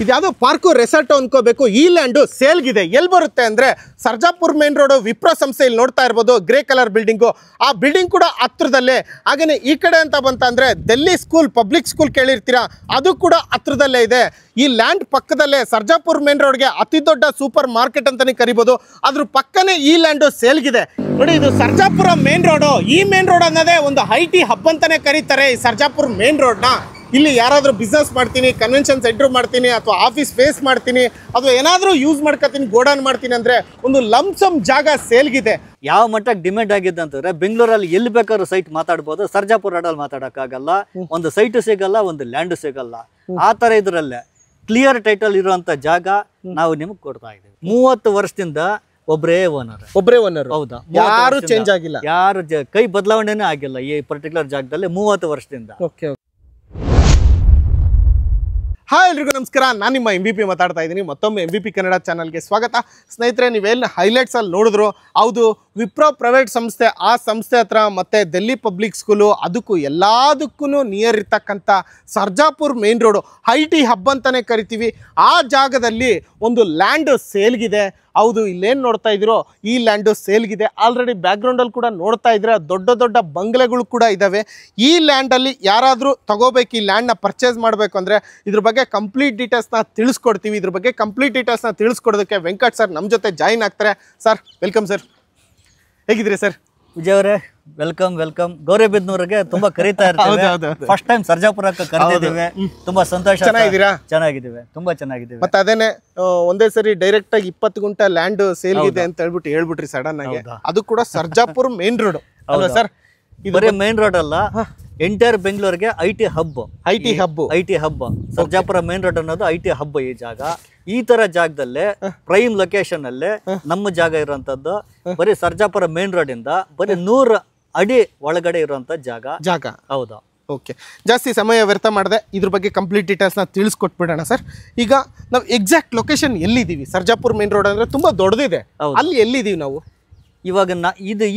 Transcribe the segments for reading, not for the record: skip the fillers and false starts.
ಇದ್ಯಾವುದೋ park resort ಅನ್ಕೋಬೇಕು. ಈ land ಸೇಲ್ಗಿದೆ. ಎಲ್ಲಿ ಬರುತ್ತೆ ಅಂದರೆ ಸರ್ಜಾಪುರ್ ಮೇನ್ ರೋಡು ವಿಪ್ರೋ ಸಂಸ್ಥೆ. ಇಲ್ಲಿ ನೋಡ್ತಾ ಇರ್ಬೋದು ಗ್ರೇ ಕಲರ್ ಬಿಲ್ಡಿಂಗು. ಆ ಬಿಲ್ಡಿಂಗ್ ಕೂಡ ಹತ್ರದಲ್ಲೇ. ಹಾಗೆಯೇ ಈ ಕಡೆ ಅಂತ ಬಂತಂದರೆ ಡೆಲ್ಲಿ ಸ್ಕೂಲ್, ಪಬ್ಲಿಕ್ ಸ್ಕೂಲ್ ಕೇಳಿರ್ತೀರಾ, ಅದು ಕೂಡ ಹತ್ರದಲ್ಲೇ ಇದೆ. ಈ ಲ್ಯಾಂಡ್ ಪಕ್ಕದಲ್ಲೇ ಸರ್ಜಾಪುರ್ ಮೇನ್ ರೋಡ್ಗೆ ಅತಿ ದೊಡ್ಡ ಸೂಪರ್ ಮಾರ್ಕೆಟ್ ಅಂತಲೇ ಕರಿಬೋದು. ಅದ್ರ ಪಕ್ಕನೇ ಈ ಲ್ಯಾಂಡು ಸೇಲ್ಗಿದೆ. ನೋಡಿ, ಇದು ಸರ್ಜಾಪುರ ಮೇನ್ ರೋಡು. ಈ ಮೇನ್ ರೋಡ್ ಅನ್ನೋದೇ ಒಂದು IT ಹಬ್ ಅಂತಲೇ ಕರೀತಾರೆ ಈ ಸರ್ಜಾಪುರ್ ಮೇನ್ ರೋಡ್ನ. ಇಲ್ಲಿ ಯಾರಾದರೂ ಬಿಸ್ನೆಸ್ ಮಾಡ್ತೀನಿ, ಕನ್ವೆನ್ಷನ್ ಸೆಂಟರ್ ಮಾಡ್ತೀನಿ, ಅಥವಾ ಆಫೀಸ್ ಸ್ಪೇಸ್ ಮಾಡ್ತೀನಿ, ಅಥವಾ ಏನಾದರೂ ಯೂಸ್ ಮಾಡ್ಕೊತೀನಿ, ಗೋಡನ್ ಮಾಡ್ತೀನಿ ಅಂದರೆ ಒಂದು ಲಂಸಮ್ ಜಾಗ ಸೇಲ್ಗಿದೆ. ಯಾವ ಮಟ್ಟಕ್ಕೆ ಡಿಮ್ಯಾಂಡ್ ಆಗಿದೆ ಅಂತಂದ್ರೆ ಬೆಂಗಳೂರಲ್ಲಿ ಎಲ್ಲಿ ಬೇಕಾದ್ರೂ ಸೈಟ್ ಮಾತಾಡ್ಬೋದು. ಸರ್ಜಾಪುರ ರೋಡಲ್ಲಿ ಮಾತಾಡೋಕ್ಕಾಗಲ್ಲ. ಒಂದು ಸೈಟು ಸಿಗಲ್ಲ, ಒಂದು ಲ್ಯಾಂಡು ಸಿಗಲ್ಲ. ಆ ಥರ ಇದರಲ್ಲೇ ಕ್ಲಿಯರ್ ಟೈಟಲ್ ಇರುವಂಥ ಜಾಗ ನಾವು ನಿಮಗೆ ಕೊಡ್ತಾ ಇದ್ದೀವಿ. 30 ವರ್ಷದಿಂದ ಒಬ್ಬರೇ ಓನರ್. ಹೌದಾ, ಯಾರು ಚೇಂಜ್ ಆಗಿಲ್ಲ, ಯಾರು ಕೈ ಬದಲಾವಣೆನೇ ಆಗಿಲ್ಲ ಈ ಪರ್ಟಿಕ್ಯುಲರ್ ಜಾಗದಲ್ಲಿ 30 ವರ್ಷದಿಂದ. ಹಾಯ್ ಎಲ್ರಿಗೂ ನಮಸ್ಕಾರ. ನಾನು ನಿಮ್ಮ MVP ಮಾತಾಡ್ತಾ ಇದ್ದೀನಿ. ಮತ್ತೊಮ್ಮೆ MVP ಕನ್ನಡ ಚಾನಲ್ಗೆ ಸ್ವಾಗತ. ಸ್ನೇಹಿತರೆ, ನೀವೇನು ಹೈಲೈಟ್ಸಲ್ಲಿ ನೋಡಿದ್ರು, ಹೌದು, ವಿಪ್ರೋ ಪ್ರೈವೇಟ್ ಸಂಸ್ಥೆ, ಆ ಸಂಸ್ಥೆ ಹತ್ರ ಮತ್ತು ಡೆಲ್ಲಿ ಪಬ್ಲಿಕ್ ಸ್ಕೂಲು, ಅದಕ್ಕೂ ಎಲ್ಲದಕ್ಕೂ ನಿಯರ್ ಇರ್ತಕ್ಕಂಥ Sarjapur main road, IT hub ಅಂತಲೇ ಕರಿತೀವಿ. ಆ ಜಾಗದಲ್ಲಿ ಒಂದು ಲ್ಯಾಂಡು ಸೇಲ್ಗಿದೆ. ಹೌದು, ಇಲ್ಲೇನು ನೋಡ್ತಾ ಇದ್ದೀರೋ ಈ ಲ್ಯಾಂಡು ಸೇಲ್ಗಿದೆ. ಆಲ್ರೆಡಿ ಬ್ಯಾಕ್ಗ್ರೌಂಡಲ್ಲಿ ಕೂಡ ನೋಡ್ತಾ ಇದ್ರೆ ದೊಡ್ಡ ದೊಡ್ಡ ಬಂಗ್ಲೆಗಳು ಕೂಡ ಇದ್ದಾವೆ. ಈ ಲ್ಯಾಂಡಲ್ಲಿ ಯಾರಾದರೂ ತಗೋಬೇಕು, ಈ ಲ್ಯಾಂಡ್ನ ಪರ್ಚೇಸ್ ಮಾಡಬೇಕು ಅಂದರೆ ಇದ್ರ ಬಗ್ಗೆ ಕಂಪ್ಲೀಟ್ ಡೀಟೇಲ್ಸ್ನ ತಿಳಿಸ್ಕೊಡ್ತೀವಿ. ಇದ್ರ ಬಗ್ಗೆ ಕಂಪ್ಲೀಟ್ ಡೀಟೇಲ್ಸ್ನ ತಿಳಿಸ್ಕೊಡೋದಕ್ಕೆ ವೆಂಕಟ್ ಸರ್ ನಮ್ಮ ಜೊತೆ ಜಾಯಿನ್ ಆಗ್ತಾರೆ. Sir, welcome sir. ಹೇಗಿದ್ರಿ ಸರ್? ವಿಜಯ್ ಅವರೇ, ವೆಲ್ಕಮ್. ಗೌರಿಬಿದನೂರಿಗೆ ತುಂಬಾ ಕರೀತಾ ಇರ್ತೀವಿ. ಫಸ್ಟ್ ಟೈಮ್ ಸರ್ಜಾಪುರಕ್ಕೆ ಕರೆದಿದ್ದೀವಿ. ತುಂಬಾ ಸಂತೋಷ. ಚೆನ್ನಾಗಿದ್ದೀರಾ? ಚೆನ್ನಾಗಿದ್ದೀವಿ, ತುಂಬಾ ಚೆನ್ನಾಗಿದ್ದೀವಿ. ಮತ್ತೆ ಅದೇನೆ ಒಂದೇ ಸರಿ ಡೈರೆಕ್ಟ್ ಆಗಿ 20 ಗುಂಟೆ ಲ್ಯಾಂಡ್ ಸೇಲ್ ಇದೆ ಅಂತ ಹೇಳ್ಬಿಟ್ರಿ ಸಡನ್ ಆಗಿ. ಅದು ಕೂಡ ಸರ್ಜಾಪುರ್ ಮೇನ್ ರೋಡ್ ಅಲ್ವಾ ಸರ್? ಬರೀ ಮೇನ್ ರೋಡ್ ಅಲ್ಲ, ಎಂಟೈರ್ ಬೆಂಗಳೂರಿಗೆ IT hub. Sarjapura main road ಅನ್ನೋದು IT ಹಬ್. ಈ ಜಾಗ, ಈ ತರ ಜಾಗದಲ್ಲೇ ಪ್ರೈಮ್ ಲೊಕೇಶನ್ ಅಲ್ಲೇ ನಮ್ಮ ಜಾಗ ಇರುವಂತದ್ದು. ಬರೀ ಸರ್ಜಾಪುರ ಮೇನ್ ರೋಡ್ ಇಂದ ಬರೀ 100 ಅಡಿ ಒಳಗಡೆ ಇರುವಂತ ಜಾಗ. ಹೌದಾ? ಓಕೆ, ಜಾಸ್ತಿ ಸಮಯ ವ್ಯರ್ಥ ಮಾಡಿದೆ, ಇದ್ರ ಬಗ್ಗೆ ಕಂಪ್ಲೀಟ್ ಡೀಟೇಲ್ಸ್ನ ತಿಳಿಸ್ಕೊಟ್ಬಿಡೋಣ ಸರ್. ಈಗ ನಾವು ಎಕ್ಸಾಕ್ಟ್ ಲೊಕೇಶನ್ ಎಲ್ಲಿದ್ದೀವಿ? ಸರ್ಜಾಪುರ್ ಮೇನ್ ರೋಡ್ ಅಂದ್ರೆ ತುಂಬಾ ದೊಡ್ಡದಿದೆ, ಅಲ್ಲಿ ಎಲ್ಲಿದ್ದೀವಿ ನಾವು ಇವಾಗ?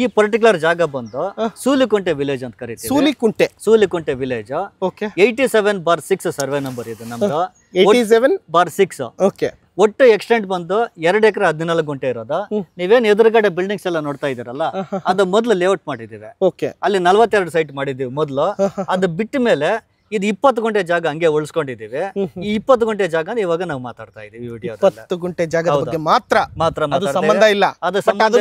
ಈ ಪರ್ಟಿಕ್ಯುಲರ್ ಜಾಗ ಬಂದು ಸೂಲಿಕುಂಟೆ ವಿಲೇಜ್ ಅಂತ ಕರೀತೀವಿ. ಸೂಲಿಕುಂಟೆ ವಿಲೇಜ್. 87/6 ಸರ್ವೆ ನಂಬರ್ ಇದೆ ನಮ್ದು. 87/6. ಓಕೆ. ಒಟ್ಟು ಎಕ್ಸ್ಟೆಂಟ್ ಬಂದು 2 ಎಕರೆ 14 ಗುಂಟೆ ಇರೋದು. ನೀವೇನ್ ಎದುರುಗಡೆ ಬಿಲ್ಡಿಂಗ್ಸ್ ಎಲ್ಲ ನೋಡ್ತಾ ಇದೀರಲ್ಲ, ಅದು ಮೊದಲು ಲೇಔಟ್ ಮಾಡಿದೀವಿ. ಅಲ್ಲಿ 42 ಸೈಟ್ ಮಾಡಿದೀವಿ ಮೊದಲು. ಅದು ಬಿಟ್ಟ ಮೇಲೆ ಇದು 20 ಗುಂಟೆ ಜಾಗ ಹಂಗೆ ಉಳಿಸ್ಕೊಂಡಿದೀವಿ. ಈ 20 ಗುಂಟೆ ಜಾಗ ಇವಾಗ ನಾವು ಮಾತಾಡ್ತಾ ಇದೀವಿ ವಿಡಿಯೋ. 20 ಗುಂಟೆ ಜಾಗ ಬಗ್ಗೆ ಮಾತ್ರ ಸಂಬಂಧ ಇಲ್ಲ. ಅದು ಸಂಬಂಧ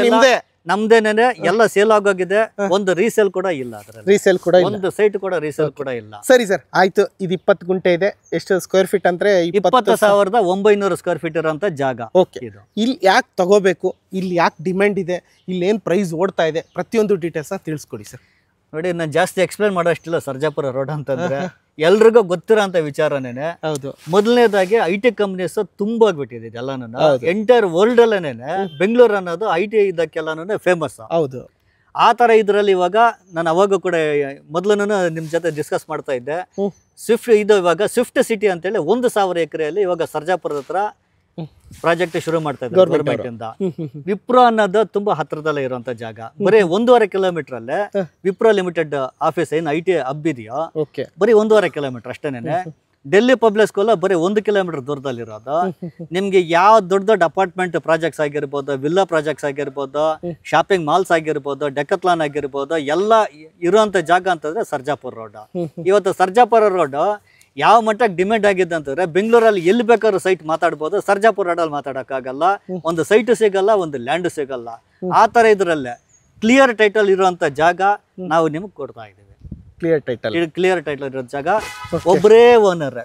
ನಮ್ದೇನೆ. ಎಲ್ಲ ಸೇಲ್ ಆಗೋಗಿದೆ. ಒಂದು ರೀಸೇಲ್ ಕೂಡ ಇಲ್ಲ. ಒಂದು ಸೈಟ್ ಕೂಡ ರೀಸೇಲ್ ಕೂಡ ಇಲ್ಲ. ಸರಿ ಸರ್, ಆಯ್ತು. ಇದು 20 ಗುಂಟೆ ಇದೆ. ಎಷ್ಟು ಸ್ಕ್ವೇರ್ ಫೀಟ್ ಅಂದ್ರೆ? 20,900 ಸ್ಕ್ವೇರ್ ಫೀಟ್ ಇರೋಂತ ಜಾಗ. ಓಕೆ. ಇಲ್ಲಿ ಯಾಕೆ ತಗೋಬೇಕು, ಇಲ್ಲಿ ಯಾಕೆ ಡಿಮ್ಯಾಂಡ್ ಇದೆ, ಇಲ್ಲಿ ಏನ್ ಪ್ರೈಸ್ ಓಡ್ತಾ ಇದೆ, ಪ್ರತಿಯೊಂದು ಡೀಟೇಲ್ಸ್ ತಿಳಿಸ್ಕೊಡಿ ಸರ್. ನೋಡಿ, ನಾನು ಜಾಸ್ತಿ ಎಕ್ಸ್ಪ್ಲೇನ್ ಮಾಡೋ ಅಷ್ಟಿಲ್ಲ. ಸರ್ಜಾಪುರ ರೋಡ್ ಅಂತಂದ್ರೆ ಎಲ್ರಿಗೂ ಗೊತ್ತಿರೋ ಅಂತ ವಿಚಾರನೇನೆ. ಹೌದು. ಮೊದಲನೇದಾಗಿ IT ಕಂಪ್ನೀಸ್ ತುಂಬಾ ಆಗ್ಬಿಟ್ಟಿದೆ ಎಲ್ಲಾನು. ಎಂಟೈರ್ ವರ್ಲ್ಡ್ ಅಲ್ಲೇನೆ ಬೆಂಗಳೂರು ಅನ್ನೋದು IT ಇದಕ್ಕೆಲ್ಲಾನು ಫೇಮಸ್. ಹೌದು. ಆ ತರ ಇದ್ರಲ್ಲಿ ಇವಾಗ ನಾನು ಅವಾಗ ಕೂಡ ಮೊದಲು ನಿಮ್ ಜೊತೆ ಡಿಸ್ಕಸ್ ಮಾಡ್ತಾ ಇದ್ದೆ. ಇವಾಗ ಸ್ವಿಫ್ಟ್ ಸಿಟಿ ಅಂತೇಳಿ 1,000 ಎಕರೆಯಲ್ಲಿ ಇವಾಗ ಸರ್ಜಾಪುರದ ಹತ್ರ ಪ್ರಾಜೆಕ್ಟ್ ಶುರು ಮಾಡ್ತಾ ಇದ್ದಾರೆ ಗವರ್ಮೆಂಟ್ ಇಂದ. ವಿಪ್ರೋ ಅನ್ನೋದು ತುಂಬಾ ಹತ್ರದಲ್ಲೇ ಇರುವಂತ ಜಾಗ. ಬರೀ 1.5 ಕಿಲೋಮೀಟರ್ ಅಲ್ಲೇ ವಿಪ್ರೋ ಲಿಮಿಟೆಡ್ ಆಫೀಸ್ ಏನ್ IT ಹಬ್ ಇದೆಯೋ, ಬರೀ 1.5 ಕಿಲೋಮೀಟರ್ ಅಷ್ಟೇನೆ. ಡೆಲ್ಲಿ ಪಬ್ಲಿಕ್ ಸ್ಕೂಲ್ ಬರೀ 1 ಕಿಲೋಮೀಟರ್ ದೂರದಲ್ಲಿರೋದು. ನಿಮ್ಗೆ ಯಾವ ದೊಡ್ಡ ಅಪಾರ್ಟ್ಮೆಂಟ್ ಪ್ರಾಜೆಕ್ಟ್ಸ್ ಆಗಿರ್ಬೋದು, ವಿಲ್ಲಾ ಪ್ರಾಜೆಕ್ಟ್ಸ್ ಆಗಿರ್ಬೋದು, ಶಾಪಿಂಗ್ ಮಾಲ್ಸ್ ಆಗಿರ್ಬೋದು, ಡೆಕತ್ಲಾನ್ ಆಗಿರ್ಬೋದು, ಎಲ್ಲ ಇರುವಂತ ಜಾಗ ಅಂತಂದ್ರೆ ಸರ್ಜಾಪುರ್ ರೋಡ್. ಇವತ್ತು ಸರ್ಜಾಪುರ ರೋಡ್ ಯಾವ ಮಟ್ಟಕ್ಕೆ ಡಿಮ್ಯಾಂಡ್ ಆಗಿದೆ ಅಂತಂದ್ರೆ ಬೆಂಗಳೂರಲ್ಲಿ ಎಲ್ಲಿ ಬೇಕಾದ್ರೂ ಸೈಟ್ ಮಾತಾಡ್ಬೋದು. ಸರ್ಜಾಪುರ ರೋಡಲ್ಲಿ ಮಾತಾಡೋಕ್ಕಾಗಲ್ಲ. ಒಂದು ಸೈಟು ಸಿಗಲ್ಲ, ಒಂದು ಲ್ಯಾಂಡು ಸಿಗಲ್ಲ. ಆ ತರ ಇದ್ರಲ್ಲೇ ಕ್ಲಿಯರ್ ಟೈಟಲ್ ಇರುವಂತ ಜಾಗ ನಾವು ನಿಮಗೆ ಕೊಡ್ತಾ ಇದ್ದೀವಿ. ಕ್ಲಿಯರ್ ಟೈಟಲ್ ಇರೋ ಜಾಗ, ಒಬ್ಬರೇ ಓನರ್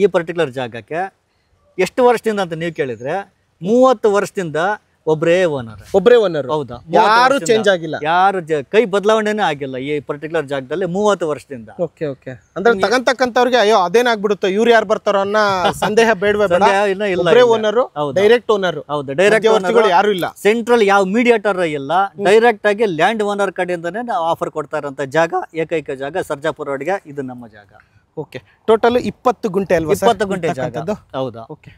ಈ ಪರ್ಟಿಕ್ಯುಲರ್ ಜಾಗಕ್ಕೆ. ಎಷ್ಟು ವರ್ಷದಿಂದ ಅಂತ ನೀವು ಕೇಳಿದ್ರೆ 30 ವರ್ಷದಿಂದ ಒಬ್ಬರೇ ಓನರ್. ಹೌದಾ? ಯಾರು ಚೇಂಜ್ ಆಗಿಲ್ಲ, ಯಾರು ಕೈ ಬದಲಾವಣೆನೇ ಆಗಿಲ್ಲ ಈ ಪರ್ಟಿಕ್ಯುಲರ್ ಜಾಗದಲ್ಲಿ 30 ವರ್ಷದಿಂದ. ಅಂದ್ರೆ ತಗಂತಕ್ಕಂಥವ್ರಿಗೆ ಅಯ್ಯೋ ಅದೇನಾಗ್ಬಿಡುತ್ತೋ, ಇವ್ರು ಯಾರು ಬರ್ತಾರೋ ಅನ್ನೋ ಸಂದೇಹ ಬೇಡವೇ ಬೇಡ. Direct owner. ಹೌದು, ಡೈರೆಕ್ಟ್ ಯಾರು ಇಲ್ಲ. ಸೆಂಟ್ರಲ್ ಯಾವ ಮೀಡಿಯೇಟರ್ ಇಲ್ಲ. ಡೈರೆಕ್ಟ್ ಆಗಿ ಲ್ಯಾಂಡ್ ಓನರ್ ಕಡೆಯಿಂದಾನೇ ನಾವು ಆಫರ್ ಕೊಡ್ತಾ ಇರೋಂಥ ಜಾಗ, ಏಕೈಕ ಜಾಗ ಸರ್ಜಾಪುರ ರೋಡ್ಗೆ. ಇದು ನಮ್ಮ ಜಾಗ. ಓಕೆ. ಟೋಟಲ್ 20 ಗುಂಟೆ ಅಲ್ವಾ? 20 ಗುಂಟೆ ಜಾಗ. ಹೌದಾ? ಓಕೆ.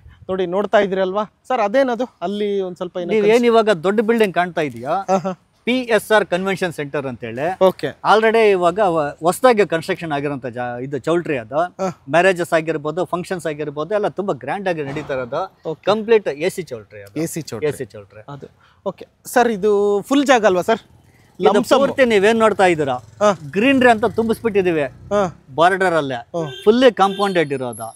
ನೋಡ್ತಾ ಇದ್ರಲ್ವಾ ಸರ್, ಅದೇನದು ಅಲ್ಲಿ ಒಂದ್ ಸ್ವಲ್ಪ ಏನ್ ಇವಾಗ ದೊಡ್ಡ ಬಿಲ್ಡಿಂಗ್ ಕಾಣ್ತಾ ಇದೆಯಾ? PSR ಕನ್ವೆನ್ಷನ್ ಸೆಂಟರ್ ಅಂತೇಳಿ ಓಕೆ ಆಲ್ರೆಡಿ ಇವಾಗ ಹೊಸದಾಗಿ ಕನ್ಸ್ಟ್ರಕ್ಷನ್ ಆಗಿರೋಂಥ ಇದು ಚೌಲ್ಟ್ರಿ ಅದು. ಮ್ಯಾರೇಜಸ್ ಆಗಿರ್ಬೋದು, ಫಂಕ್ಷನ್ಸ್ ಆಗಿರ್ಬೋದು, ಎಲ್ಲ ತುಂಬಾ ಗ್ರ್ಯಾಂಡ್ ಆಗಿ ನಡೀತಾ ಇರೋದು. ಕಂಪ್ಲೀಟ್ AC ಚೌಲ್ಟ್ರಿ ಅದು. AC ಚೌಲ್ಟ್ರಿ ಅದು. ಓಕೆ ಸರ್, ಇದು ಫುಲ್ ಜಾಗ ಅಲ್ವಾ ಸರ್? ಇದು ಪೂರ್ತಿ ನೀವೇನ್ ನೋಡ್ತಾ ಇದ್ದೀರಾ ಗ್ರೀನ್ರಿ ಅಂತ ತುಂಬಿಸ್ಬಿಟ್ಟಿದೀವಿ. ಬಾರ್ಡರ್ ಅಲ್ಲೇ ಫುಲ್ಲಿ ಕಾಂಪೌಂಡೆಡ್ ಇರೋದು.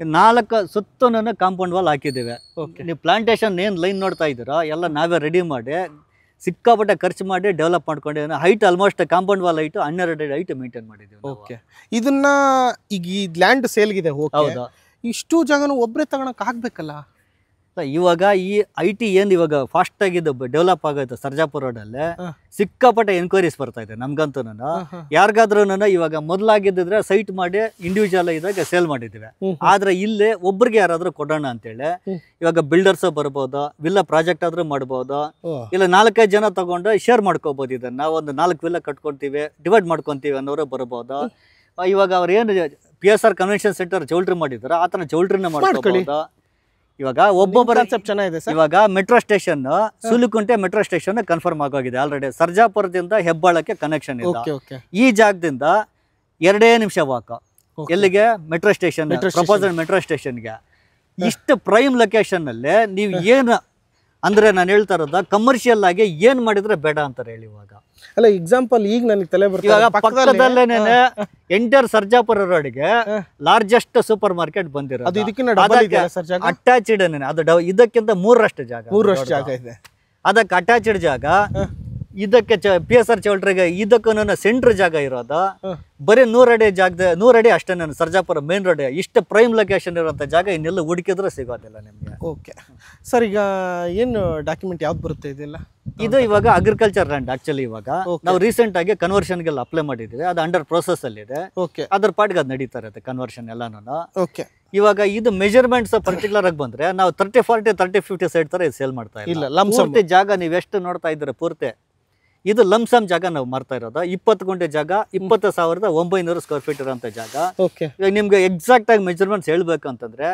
4 ಸುತ್ತನೂ ಕಾಂಪೌಂಡ್ ವಾಲ್ ಹಾಕಿದ್ದೀವಿ. ನೀವು ಪ್ಲಾಂಟೇಶನ್ ಏನ್ ಲೈನ್ ನೋಡ್ತಾ ಇದ್ದೀರಾ ಎಲ್ಲ ನಾವೇ ರೆಡಿ ಮಾಡಿ ಸಿಕ್ಕಾಪಟ್ಟೆ ಖರ್ಚು ಮಾಡಿ ಡೆವಲಪ್ ಮಾಡ್ಕೊಂಡಿದ್ದೀವಿ. Height almost compound wall height 12 ಅಡಿ ಹೈಟ್ ಮೇಂಟೈನ್ ಮಾಡಿದ್ದೀವಿ. ಓಕೆ, ಇದನ್ನ ಈಗ ಈ ಲ್ಯಾಂಡ್ ಸೇಲ್ಗಿದೆ. ಹೌದಾ? ಇಷ್ಟು ಜಾಗನು ಒಬ್ಬರೇ ತಗೊಳಕ್ ಆಗ್ಬೇಕಲ್ಲ? ಇವಾಗ ಈ IT ಏನ್ ಇವಾಗ ಫಾಸ್ಟ್ ಆಗಿದ್ದು ಡೆವಲಪ್ ಆಗೈತೆ ಸರ್ಜಾಪುರ ರೋಡ್ ಅಲ್ಲಿ, ಸಿಕ್ಕಾಪಟ್ಟೆ ಎನ್ಕ್ವೈರೀಸ್ ಬರ್ತಾ ಇದೆ ನಮ್ಗಂತೂ. ಯಾರಿಗಾದ್ರೂ ಇವಾಗ ಮೊದ್ಲಾಗಿದ್ದಿದ್ರೆ ಸೈಟ್ ಮಾಡಿ ಇಂಡಿವಿಜುವಲ್ ಇದಾಗ ಸೇಲ್ ಮಾಡಿದ್ದೀವಿ. ಆದ್ರೆ ಇಲ್ಲೇ ಒಬ್ರಿಗೆ ಯಾರಾದ್ರೂ ಕೊಡೋಣ ಅಂತೇಳಿ ಇವಾಗ ಬಿಲ್ಡರ್ಸ್ ಬರ್ಬೋದು, ವಿಲ್ಲಾ ಪ್ರಾಜೆಕ್ಟ್ ಆದ್ರೂ ಮಾಡ್ಬೋದು, ಇಲ್ಲ 4-5 ಜನ ತಗೊಂಡು ಶೇರ್ ಮಾಡ್ಕೋಬಹುದು. ಇದನ್ನ ನಾವು ಒಂದು 4 ವಿಲ್ಲಾ ಕಟ್ಕೊಂತೀವಿ, ಡಿವೈಡ್ ಮಾಡ್ಕೊಂತೀವಿ ಅನ್ನೋರು ಬರ್ಬೋದು. ಇವಾಗ ಅವ್ರು ಏನು PSR ಕನ್ವೆನ್ಷನ್ ಸೆಂಟರ್ ಚೌಲ್ಟ್ರಿ ಮಾಡಿದಾರೆ ಆತರ ಚೌಲ್ಟ್ರಿನ ಮಾಡ್ಕೋಬಹುದು. ಇವಾಗ ಒಬ್ಬೊಬ್ಬರ ಚೆನ್ನಾಗಿದೆ. ಇವಾಗ metro station Sulikunte metro station confirm ಆಗೋಗಿದೆ ಆಲ್ರೆಡಿ. ಸರ್ಜಾಪುರದಿಂದ ಹೆಬ್ಬಾಳಕ್ಕೆ ಕನೆಕ್ಷನ್ ಇದೆ. ಈ ಜಾಗದಿಂದ 2 ನಿಮಿಷ ವಾಕ್ ಎಲ್ಲಿಗೆ? ಮೆಟ್ರೋ ಸ್ಟೇಷನ್, ಪ್ರಪೋಸಲ್ ಮೆಟ್ರೋ ಸ್ಟೇಷನ್ಗೆ. ಇಷ್ಟು ಪ್ರೈಮ್ ಲೊಕೇಶನ್ ಅಲ್ಲಿ ನೀವು ಏನು ಅಂದ್ರೆ ನಾನು ಹೇಳ್ತಾ ಇರೋದ ಕಮರ್ಷಿಯಲ್ ಆಗಿ ಏನ್ ಮಾಡಿದ್ರೆ ಬೇಡ ಅಂತಾರೆ ಹೇಳಿ. ಇವಾಗ ಅಲ್ಲ, ಎಕ್ಸಾಂಪಲ್ ಈಗ ನನಗೆ ತಲೆ ಬರ್ತಿದೆ, ಇವಾಗ ಪಕ್ಕದಲ್ಲೇನೆ ಎಂಟರ್ ಸರ್ಜಾಪುರ ರೋಡ್ಗೆ ಲಾರ್ಜೆಸ್ಟ್ ಸೂಪರ್ ಮಾರ್ಕೆಟ್ ಬಂದಿರೋದು. ಅಟ್ಯಾಚ್ಡ್ ಅದು ಇದಕ್ಕಿಂತ 3ರಷ್ಟು ಜಾಗ ಇದೆ. ಅದಕ್ಕೆ ಅಟ್ಯಾಚ್ಡ್ ಜಾಗ. ಇದಕ್ಕೆ PSR ಚೌಲ್ಟ್ರಿಗೆ ಇದಕ್ಕೂ ಸೆಂಟ್ರ್ ಜಾಗ ಇರೋದು ಬರೀ 100 ಅಡಿ ಜಾಗದ 100 ಅಡಿ ಅಷ್ಟೇ. ನಾನು ಸರ್ಜಾಪುರ ಮೇನ್ ರೋಡ್ ಇಷ್ಟು ಪ್ರೈಮ್ ಲೊಕೇಶನ್ ಇರುವಂತ ಜಾಗ ಇನ್ನೆಲ್ಲ ಹುಡುಕಿದ್ರೆ ಸಿಗೋದಿಲ್ಲ ನಿಮ್ಗೆ. ಓಕೆ ಸರ್, ಈಗ ಏನು ಡಾಕ್ಯುಮೆಂಟ್ ಯಾವ್ದು ಬರುತ್ತೆ ಇದೆಲ್ಲ? ಇದು ಇವಾಗ ಅಗ್ರಿಕಲ್ಚರ್ ಲ್ಯಾಂಡ್. ಆಕ್ಚುಲಿ ಇವಾಗ ನಾವು ರೀಸೆಂಟ್ ಆಗಿ ಕನ್ವರ್ಷನ್ಗೆಲ್ಲ ಅಪ್ಲೈ ಮಾಡಿದೀವಿ. ಅದು ಅಂಡರ್ ಪ್ರೋಸೆಸ್ ಅಲ್ಲಿ ಇದೆ. ಅದ್ರ ಪಾಟ್ಗೆ ಅದು ನಡೀತಾ ಇರುತ್ತೆ ಕನ್ವರ್ಷನ್ ಎಲ್ಲಾನು. ಓಕೆ, ಇವಾಗ ಇದು ಮೆಜರ್ಮೆಂಟ್ಸ್ ಪರ್ಟಿಕ್ಯುಲರ್ ಆಗಿ ಬಂದ್ರೆ ನಾವು 30-40 30-50 ಸೈಡ್ ತರ ಸೇಲ್ ಮಾಡ್ತಾ ಇಲ್ಲ. ಪೂರ್ತಿ ಜಾಗ ನೀವು ಎಷ್ಟು ನೋಡ್ತಾ ಇದ್ರೆ ಪೂರ್ತಿ ಇದು ಲಂಸಮ್ ಜಾಗ ನಾವು ಮಾರ್ತಾ ಇರೋದು. 20 ಗುಂಟೆ ಜಾಗ, 20,900 ಸ್ಕ್ವೇರ್ ಫೀಟ್ ಇರೋಂಥ ಜಾಗ. ಇವಾಗ ನಿಮ್ಗೆ ಎಕ್ಸಾಕ್ಟ್ ಆಗಿ ಮೆಜರ್ಮೆಂಟ್ಸ್ ಹೇಳ್ಬೇಕು ಅಂತಂದ್ರೆ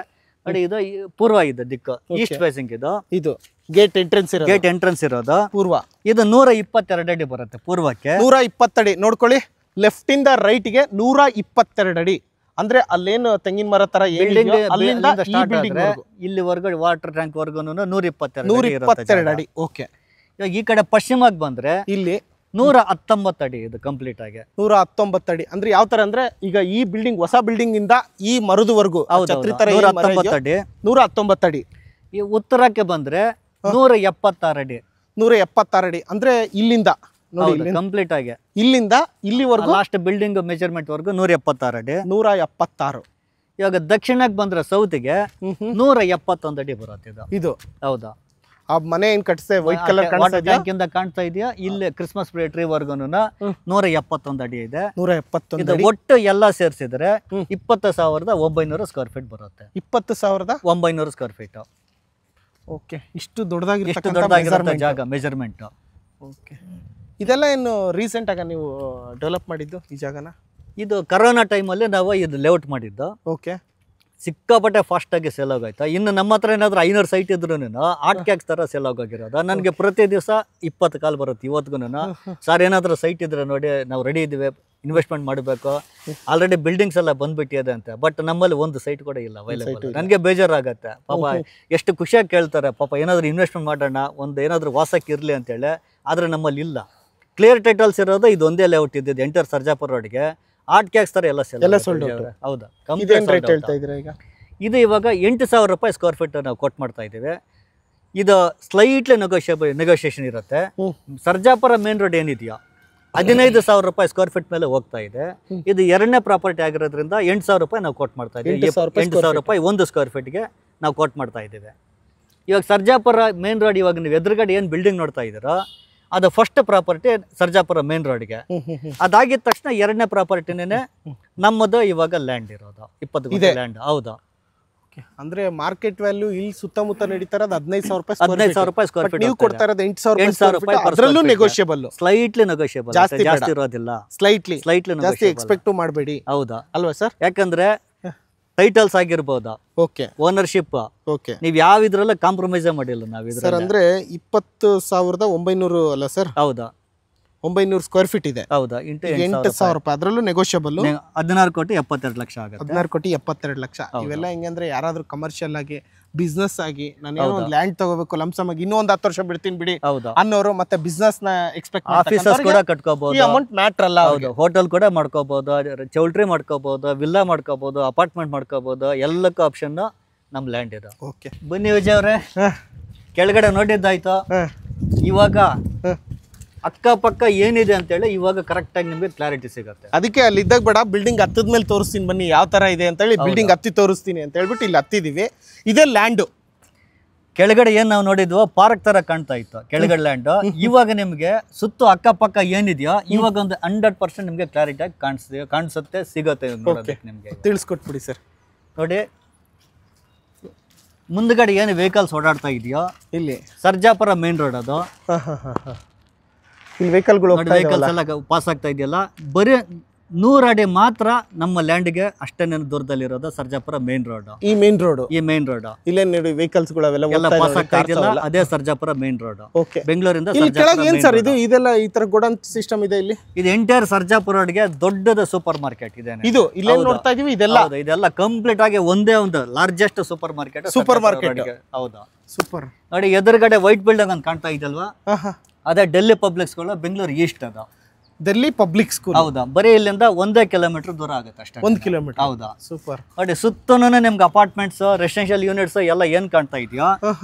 ನೋಡಿ, ಇದು ಪೂರ್ವ ಇದೆ ದಿಕ್ಕು, ಈಸ್ಟ್ ಫೇಸಿಂಗ್. ಇದು ಗೇಟ್ ಎಂಟ್ರೆನ್ಸ್ ಇರೋದು ಪೂರ್ವ. ಇದು 122 ಅಡಿ ಬರುತ್ತೆ ಪೂರ್ವಕ್ಕೆ. 120 ಅಡಿ ನೋಡ್ಕೊಳ್ಳಿ. ಲೆಫ್ಟ್ ಇಂದ ರೈಟ್ ಗೆ 122 ಅಡಿ. ಅಂದ್ರೆ ಅಲ್ಲೇನು ತೆಂಗಿನ ಮರ ತರ ಇಲ್ಲಿವರೆಗೂ ವಾಟರ್ ಟ್ಯಾಂಕ್ ವರ್ಗು 122 ಅಡಿ. ಓಕೆ, ಈ ಕಡೆ ಪಶ್ಚಿಮಕ್ಕೆ ಬಂದ್ರೆ ಇಲ್ಲಿ 119 ಅಡಿ. ಇದು ಕಂಪ್ಲೀಟ್ ಆಗಿ 119 ಅಡಿ. ಅಂದ್ರೆ ಯಾವ ತರ ಅಂದ್ರೆ ಈಗ ಈ ಬಿಲ್ಡಿಂಗ್, ಹೊಸ ಬಿಲ್ಡಿಂಗ್ ಇಂದ ಈ ಮರದವರೆಗೂ 119 ಅಡಿ. 119 ಅಡಿ. ಈ ಉತ್ತರಕ್ಕೆ ಬಂದ್ರೆ 176 ಅಡಿ. 176 ಅಡಿ ಅಂದ್ರೆ ಇಲ್ಲಿಂದ ನೋಡಿ ಕಂಪ್ಲೀಟ್ ಆಗಿ ಇಲ್ಲಿಂದ ಇಲ್ಲಿವರೆಗೂ ಲಾಸ್ಟ್ ಬಿಲ್ಡಿಂಗ್ ಮೆಜರ್ಮೆಂಟ್ ವರ್ಗು 176 ಅಡಿ. 176. ಇವಾಗ ದಕ್ಷಿಣಕ್ಕೆ ಬಂದ್ರೆ ಸೌತ್ಗೆ 171 ಅಡಿ ಬರುತ್ತೆ ಇದು. ಹೌದಾ? ಆ ಮನೆ ಏನ್ ಕಟ್ಸೆ ವೈಟ್ ಕಲರ್ ಕಾಣ್ತಾ ಇದೆಯಾ? ಇಲ್ಲಿ ಕ್ರಿಸ್ಮಸ್ ಟ್ರೀ ವರ್ಗೂನು 171 ಅಡಿ ಇದೆ. 171. ಒಟ್ಟು ಎಲ್ಲ ಸೇರಿಸಿದ್ರೆ 20,900 ಸ್ಕ್ವೇರ್ ಫೀಟ್ ಬರುತ್ತೆ. 20,900 ಸ್ಕ್ವೇರ್ ಫೀಟ್. ಓಕೆ, ಇಷ್ಟು ದೊಡ್ಡದಾಗಿರೋ ಜಾಗ ಮೆಜರ್ಮೆಂಟ್. ಓಕೆ, ಇದೆಲ್ಲ ಏನು ರೀಸೆಂಟ್ ಆಗ ನೀವು ಡೆವಲಪ್ ಮಾಡಿದ್ದು ಈ ಜಾಗನ? ಇದು ಕರೋನಾ ಟೈಮಲ್ಲಿ ನಾವು ಇದು ಲೇಔಟ್ ಮಾಡಿದ್ದು. ಓಕೆ, ಸಿಕ್ಕಾಪಟ್ಟೆ ಫಾಸ್ಟ್ ಆಗಿ ಸೇಲ್ ಆಗೋಯ್ತಾ. ಇನ್ನು ನಮ್ಮ ಹತ್ರ ಏನಾದ್ರು 500 ಸೈಟ್ ಇದ್ರು ಆರ್ಟ್ ಕ್ಯಾಕ್ಸ್ ತರ ಸೇಲ್ ಆಗೋಗಿರೋದು. ನನಗೆ ಪ್ರತಿ ದಿವಸ 20 ಕಾಲ್ ಬರುತ್ತೆ ಇವತ್ತಿಗೂ. ಸರ್ ಏನಾದ್ರು ಸೈಟ್ ಇದ್ರೆ ನೋಡಿ, ನಾವು ರೆಡಿ ಇದ್ದೀವಿ, ಇನ್ವೆಸ್ಟ್ಮೆಂಟ್ ಮಾಡಬೇಕು, ಆಲ್ರೆಡಿ ಬಿಲ್ಡಿಂಗ್ಸ್ ಎಲ್ಲ ಬಂದ್ಬಿಟ್ಟಿದೆ ಅಂತ. ಬಟ್ ನಮ್ಮಲ್ಲಿ ಒಂದು ಸೈಟ್ ಕೂಡ ಇಲ್ಲ ಅವೈಲೇಬಲ್. ನನಗೆ ಬೇಜಾರಾಗತ್ತೆ ಪಾಪ. ಎಷ್ಟು ಖುಷಿಯಾಗಿ ಕೇಳ್ತಾರೆ ಪಾಪ, ಏನಾದ್ರು ಇನ್ವೆಸ್ಟ್ಮೆಂಟ್ ಮಾಡೋಣ, ಒಂದು ಏನಾದ್ರು ವಾಸಕ್ಕೆ ಇರಲಿ ಅಂತೇಳಿ. ಆದರೆ ನಮ್ಮಲ್ಲಿ ಇಲ್ಲ. ಕ್ಲಿಯರ್ ಟೈಟಲ್ಸ್ ಇರೋದು ಇದು ಒಂದೇ ಲೇಔಟ್ ಇದ್ದಿದ್ದು ಎಂಟರ್ ಸರ್ಜಾಪುರ ರೋಡ್ಗೆ. ಆರ್ಟ್ ಕ್ಯಾಕ್ಸ್ ತರ ಎಲ್ಲ ಹೌದಾ? ಇದು ಇವಾಗ 8,000 ರೂಪಾಯಿ ಸ್ಕ್ವೇರ್ ಫೀಟ್ ನಾವು ಕೊಟ್ಟು ಮಾಡ್ತಾ ಇದ್ದೀವಿ. ಇದು ಸ್ಲೈಟ್ಲಿ ನೆಗೋಷಿಯೇಷನ್ ಇರುತ್ತೆ. ಸರ್ಜಾಪುರ ಮೇನ್ ರೋಡ್ ಏನಿದೆಯೋ 15,000 ರೂಪಾಯಿ ಸ್ಕ್ವೇರ್ ಫೀಟ್ ಮೇಲೆ ಹೋಗ್ತಾ ಇದೆ. ಇದು 2ನೇ ಪ್ರಾಪರ್ಟಿ ಆಗಿರೋದ್ರಿಂದ 8,000 ರೂಪಾಯಿ ನಾವು ಕೊಟ್ಟು ಮಾಡ್ತಾ ಇದ್ದೀವಿ. 8,000 ರೂಪಾಯಿ 1 ಸ್ಕ್ವೇರ್ ಫೀಟ್ಗೆ ನಾವು ಕೊಟ್ಟು ಮಾಡ್ತಾ ಇದ್ದೀವಿ. ಇವಾಗ ಸರ್ಜಾಪುರ ಮೇನ್ ರೋಡ್, ಇವಾಗ ನೀವು ಎದುರುಗಡೆ ಏನು ಬಿಲ್ಡಿಂಗ್ ನೋಡ್ತಾ ಇದ್ದೀರೋ ಅದು ಫಸ್ಟ್ ಪ್ರಾಪರ್ಟಿ ಸರ್ಜಾಪುರ ಮೇನ್ ರೋಡ್ಗೆ. ಅದಾಗಿದ ತಕ್ಷಣ 2ನೇ ಪ್ರಾಪರ್ಟಿನೇ ನಮ್ಮದು ಇವಾಗ ಲ್ಯಾಂಡ್ ಇರೋದು 20 ಗುಂಟೆ ಲ್ಯಾಂಡ್. ಹೌದಾ? ಅಂದ್ರೆ ಮಾರ್ಕೆಟ್ ವ್ಯಾಲ್ಯೂ ಇಲ್ಲಿ ಸುತ್ತಮುತ್ತ ನಡೀತಾ ಇರೋದು 15,000 ರೂಪಾಯಿ ಸ್ಕ್ವೇರ್ ಫೀಟ್. ನೀವು ಕೊಡ್ತಾ ಇರೋದು 8,000 ರೂಪಾಯಿ. ಅದರಲ್ಲೂ ನೆಗೋಷಿಯಬಲ್, ಸ್ಲೈಟ್ಲಿ ನೆಗೋಷಿಯಬಲ್, ಜಾಸ್ತಿ ಇರೋದಿಲ್ಲ. ಸ್ಲೈಟ್ಲಿ ಜಾಸ್ತಿ ಎಕ್ಸ್ಪೆಕ್ಟ್ ಮಾಡಬೇಡಿ. ಹೌದಾ? ಅಲ್ವಾ ಸರ್? ಯಾಕಂದ್ರೆ ಟೈಟಲ್ಸ್ ಆಗಿರ್ಬೋದು, ಓಕೆ ಓನರ್ಶಿಪ್, ಓಕೆ. ನೀವ್ ಯಾವ ಇದ್ರಲ್ಲ ಕಾಂಪ್ರಮೈಸ್ ಮಾಡಿಲ್ಲ ನಾವು ಸರ್ ಅಂದ್ರೆ 20,900 ಅಲ್ಲ ಸರ್? ಹೌದಾ, 900 ಸ್ಕ್ವೇರ್ ಫೀಟ್ ಇದೆ. ಹೌದಾ. 8,000 ರೂಪಾಯಿ, ಅದರಲ್ಲೂ ನೆಗೋಷಿಯಬಲ್. 16,72,00,000 ಆಗುತ್ತೆ. 16,72,00,000. ಇವೆಲ್ಲ ಹೆಂಗಂದ್ರೆ ಯಾರಾದ್ರೂ ಕಮರ್ಷಿಯಲ್ ಆಗಿ ಬಿಸ್ನೆಸ್ ಆಗಿ ನಾನು ಒಂದು ಲ್ಯಾಂಡ್ ತಗೋಬೇಕು ಲಂಸಮ್ ಆಗಿ ಇನ್ನೂ ಒಂದು 10 ವರ್ಷ ಬಿಡ್ತೀನಿ ಬಿಡಿ ಅನ್ನೋರು, ಮತ್ತೆ ಬಿಸ್ನೆಸ್ ನ ಎಕ್ಸ್ಪೆಕ್ಟ್ ಆಫೀಸಸ್ ಕೂಡ ಕಟ್ಕೋಬಹುದು, ಈ ಅಮೌಂಟ್ ಮ್ಯಾಟರ್ ಅಲ್ಲ. ಹೋಟೆಲ್ ಕೂಡ ಮಾಡ್ಕೋಬಹುದು, ಚೌಲ್ಟ್ರಿ ಮಾಡ್ಕೋಬಹುದು, ವಿಲ್ಲಾ ಮಾಡ್ಕೋಬಹುದು, ಅಪಾರ್ಟ್ಮೆಂಟ್ ಮಾಡ್ಕೋಬಹುದು, ಎಲ್ಲಕ್ಕೂ ಆಪ್ಷನ್ ನಮ್ ಲ್ಯಾಂಡ್ ಇದೆ. ಓಕೆ ಬನ್ನಿ ವಿಜಯ್ ಅವ್ರೆ, ಕೆಳಗಡೆ ನೋಡಿದ್ದಾಯ್ತು. ಇವಾಗ ಅಕ್ಕಪಕ್ಕ ಏನಿದೆ ಅಂತೇಳಿ ಇವಾಗ ಕರೆಕ್ಟ್ ಆಗಿ ನಿಮ್ಗೆ ಕ್ಲಾರಿಟಿ ಸಿಗುತ್ತೆ. ಅದಕ್ಕೆ ಅಲ್ಲಿ ಇದ್ದಾಗ ಬೇಡ, ಬಿಲ್ಡಿಂಗ್ ಹತ್ತದ ಮೇಲೆ ತೋರಿಸ್ತೀನಿ ಬನ್ನಿ ಯಾವ ತರ ಇದೆ ಅಂತ ಹೇಳಿ, ಬಿಲ್ಡಿಂಗ್ ಹತ್ತಿ ತೋರಿಸ್ತೀನಿ ಅಂತ ಹೇಳ್ಬಿಟ್ಟು ಇಲ್ಲಿ ಹತ್ತಿದೀವಿ. ಇದೇ ಲ್ಯಾಂಡ್. ಕೆಳಗಡೆ ಏನ್ ನಾವು ನೋಡಿದ್ವೋ ಪಾರ್ಕ್ ತರ ಕಾಣ್ತಾ ಇತ್ತು ಕೆಳಗಡೆ ಲ್ಯಾಂಡ್. ಇವಾಗ ನಿಮ್ಗೆ ಸುತ್ತು ಅಕ್ಕಪಕ್ಕ ಏನಿದೆಯೋ ಇವಾಗ ಒಂದು 100% ನಿಮ್ಗೆ ಕ್ಲಾರಿಟಿ ಆಗಿ ಕಾಣಿಸುತ್ತೆ, ಸಿಗುತ್ತೆ ನೋಡೋದಕ್ಕೆ ನಿಮ್ಗೆ. ತಿಳಿಸ್ಕೊಟ್ಬಿಡಿ ಸರ್. ನೋಡಿ ಮುಂದ್ಗಡೆ ಏನು ವೆಹಿಕಲ್ಸ್ ಓಡಾಡ್ತಾ ಇದೆಯೋ ಇಲ್ಲಿ ಸರ್ಜಾಪುರ ಮೇನ್ ರೋಡ್ ಅದು. ಇಲ್ಲಿ ವೆಹಿಕಲ್ಗಳು ವೆಹಿಕಲ್ಸ್ ಎಲ್ಲ ಪಾಸ್ ಆಗ್ತಾ ಇದೆಯಲ್ಲ, ಬರೀ 100 ಅಡಿ ಮಾತ್ರ ನಮ್ಮ ಲ್ಯಾಂಡ್ಗೆ ಅಷ್ಟೇನೇ ದೂರದಲ್ಲಿರೋದು ಸರ್ಜಾಪುರ ಮೇನ್ ರೋಡ್. ಈ ಮೇನ್ ರೋಡ್ ಇಲ್ಲೇ ನೋಡಿ ವೆಹಿಕಲ್ಸ್ ಎಲ್ಲ ಪಾಸ್ ಆಗ್ತಾ ಇದೆಯಲ್ಲ, ಅದೇ ಸರ್ಜಾಪುರ ಮೇನ್ ರೋಡ್. ಓಕೆ. ಬೆಂಗಳೂರಿಂದ ಏನ್ ಸರ್ ಇದು? ಇದೆಲ್ಲ ಈ ತರ ಗೋಡನ್ ಸಿಸ್ಟಮ್ ಇದೆ ಇಲ್ಲಿ. ಇದು ಎಂಟೈರ್ ಸರ್ಜಾಪುರ ರೋಡ್ಗೆ ದೊಡ್ಡದ ಸೂಪರ್ ಮಾರ್ಕೆಟ್ ಇದೆ. ಇದು ಇಲ್ಲೇ ನೋಡ್ತಾ ಇದೀವಿ. ಇದೆಲ್ಲ ಕಂಪ್ಲೀಟ್ ಆಗಿ ಒಂದೇ ಒಂದು ಲಾರ್ಜೆಸ್ಟ್ ಸೂಪರ್ ಮಾರ್ಕೆಟ್. ಹೌದಾ, ಸೂಪರ್. ನೋಡಿ ಎದುರುಗಡೆ ವೈಟ್ ಬಿಲ್ಡಿಂಗ್ ಅಂತ ಕಾಣ್ತಾ ಇದಲ್ವಾ, ಅದೇ Delhi public school, Bengaluru east ಅದು. Delhi public school. ಹೌದಾ, ಬರೀ ಇಲ್ಲಿಂದ 1 ಕಿಲೋಮೀಟರ್ ದೂರ ಆಗುತ್ತೆ ಅಷ್ಟೇ. 1 ಕಿಲೋಮೀಟರ್. ಹೌದಾ, ಸೂಪರ್. ನೋಡಿ ಸುತ್ತನೂ ನಿಮ್ಗೆ ಅಪಾರ್ಟ್ಮೆಂಟ್ಸ್, ರೆಸಿಡೆನ್ಷಿಯಲ್ ಯೂನಿಟ್ಸ್ ಎಲ್ಲ ಏನ್ ಕಾಣ್ತಾ ಇದೆಯೋ,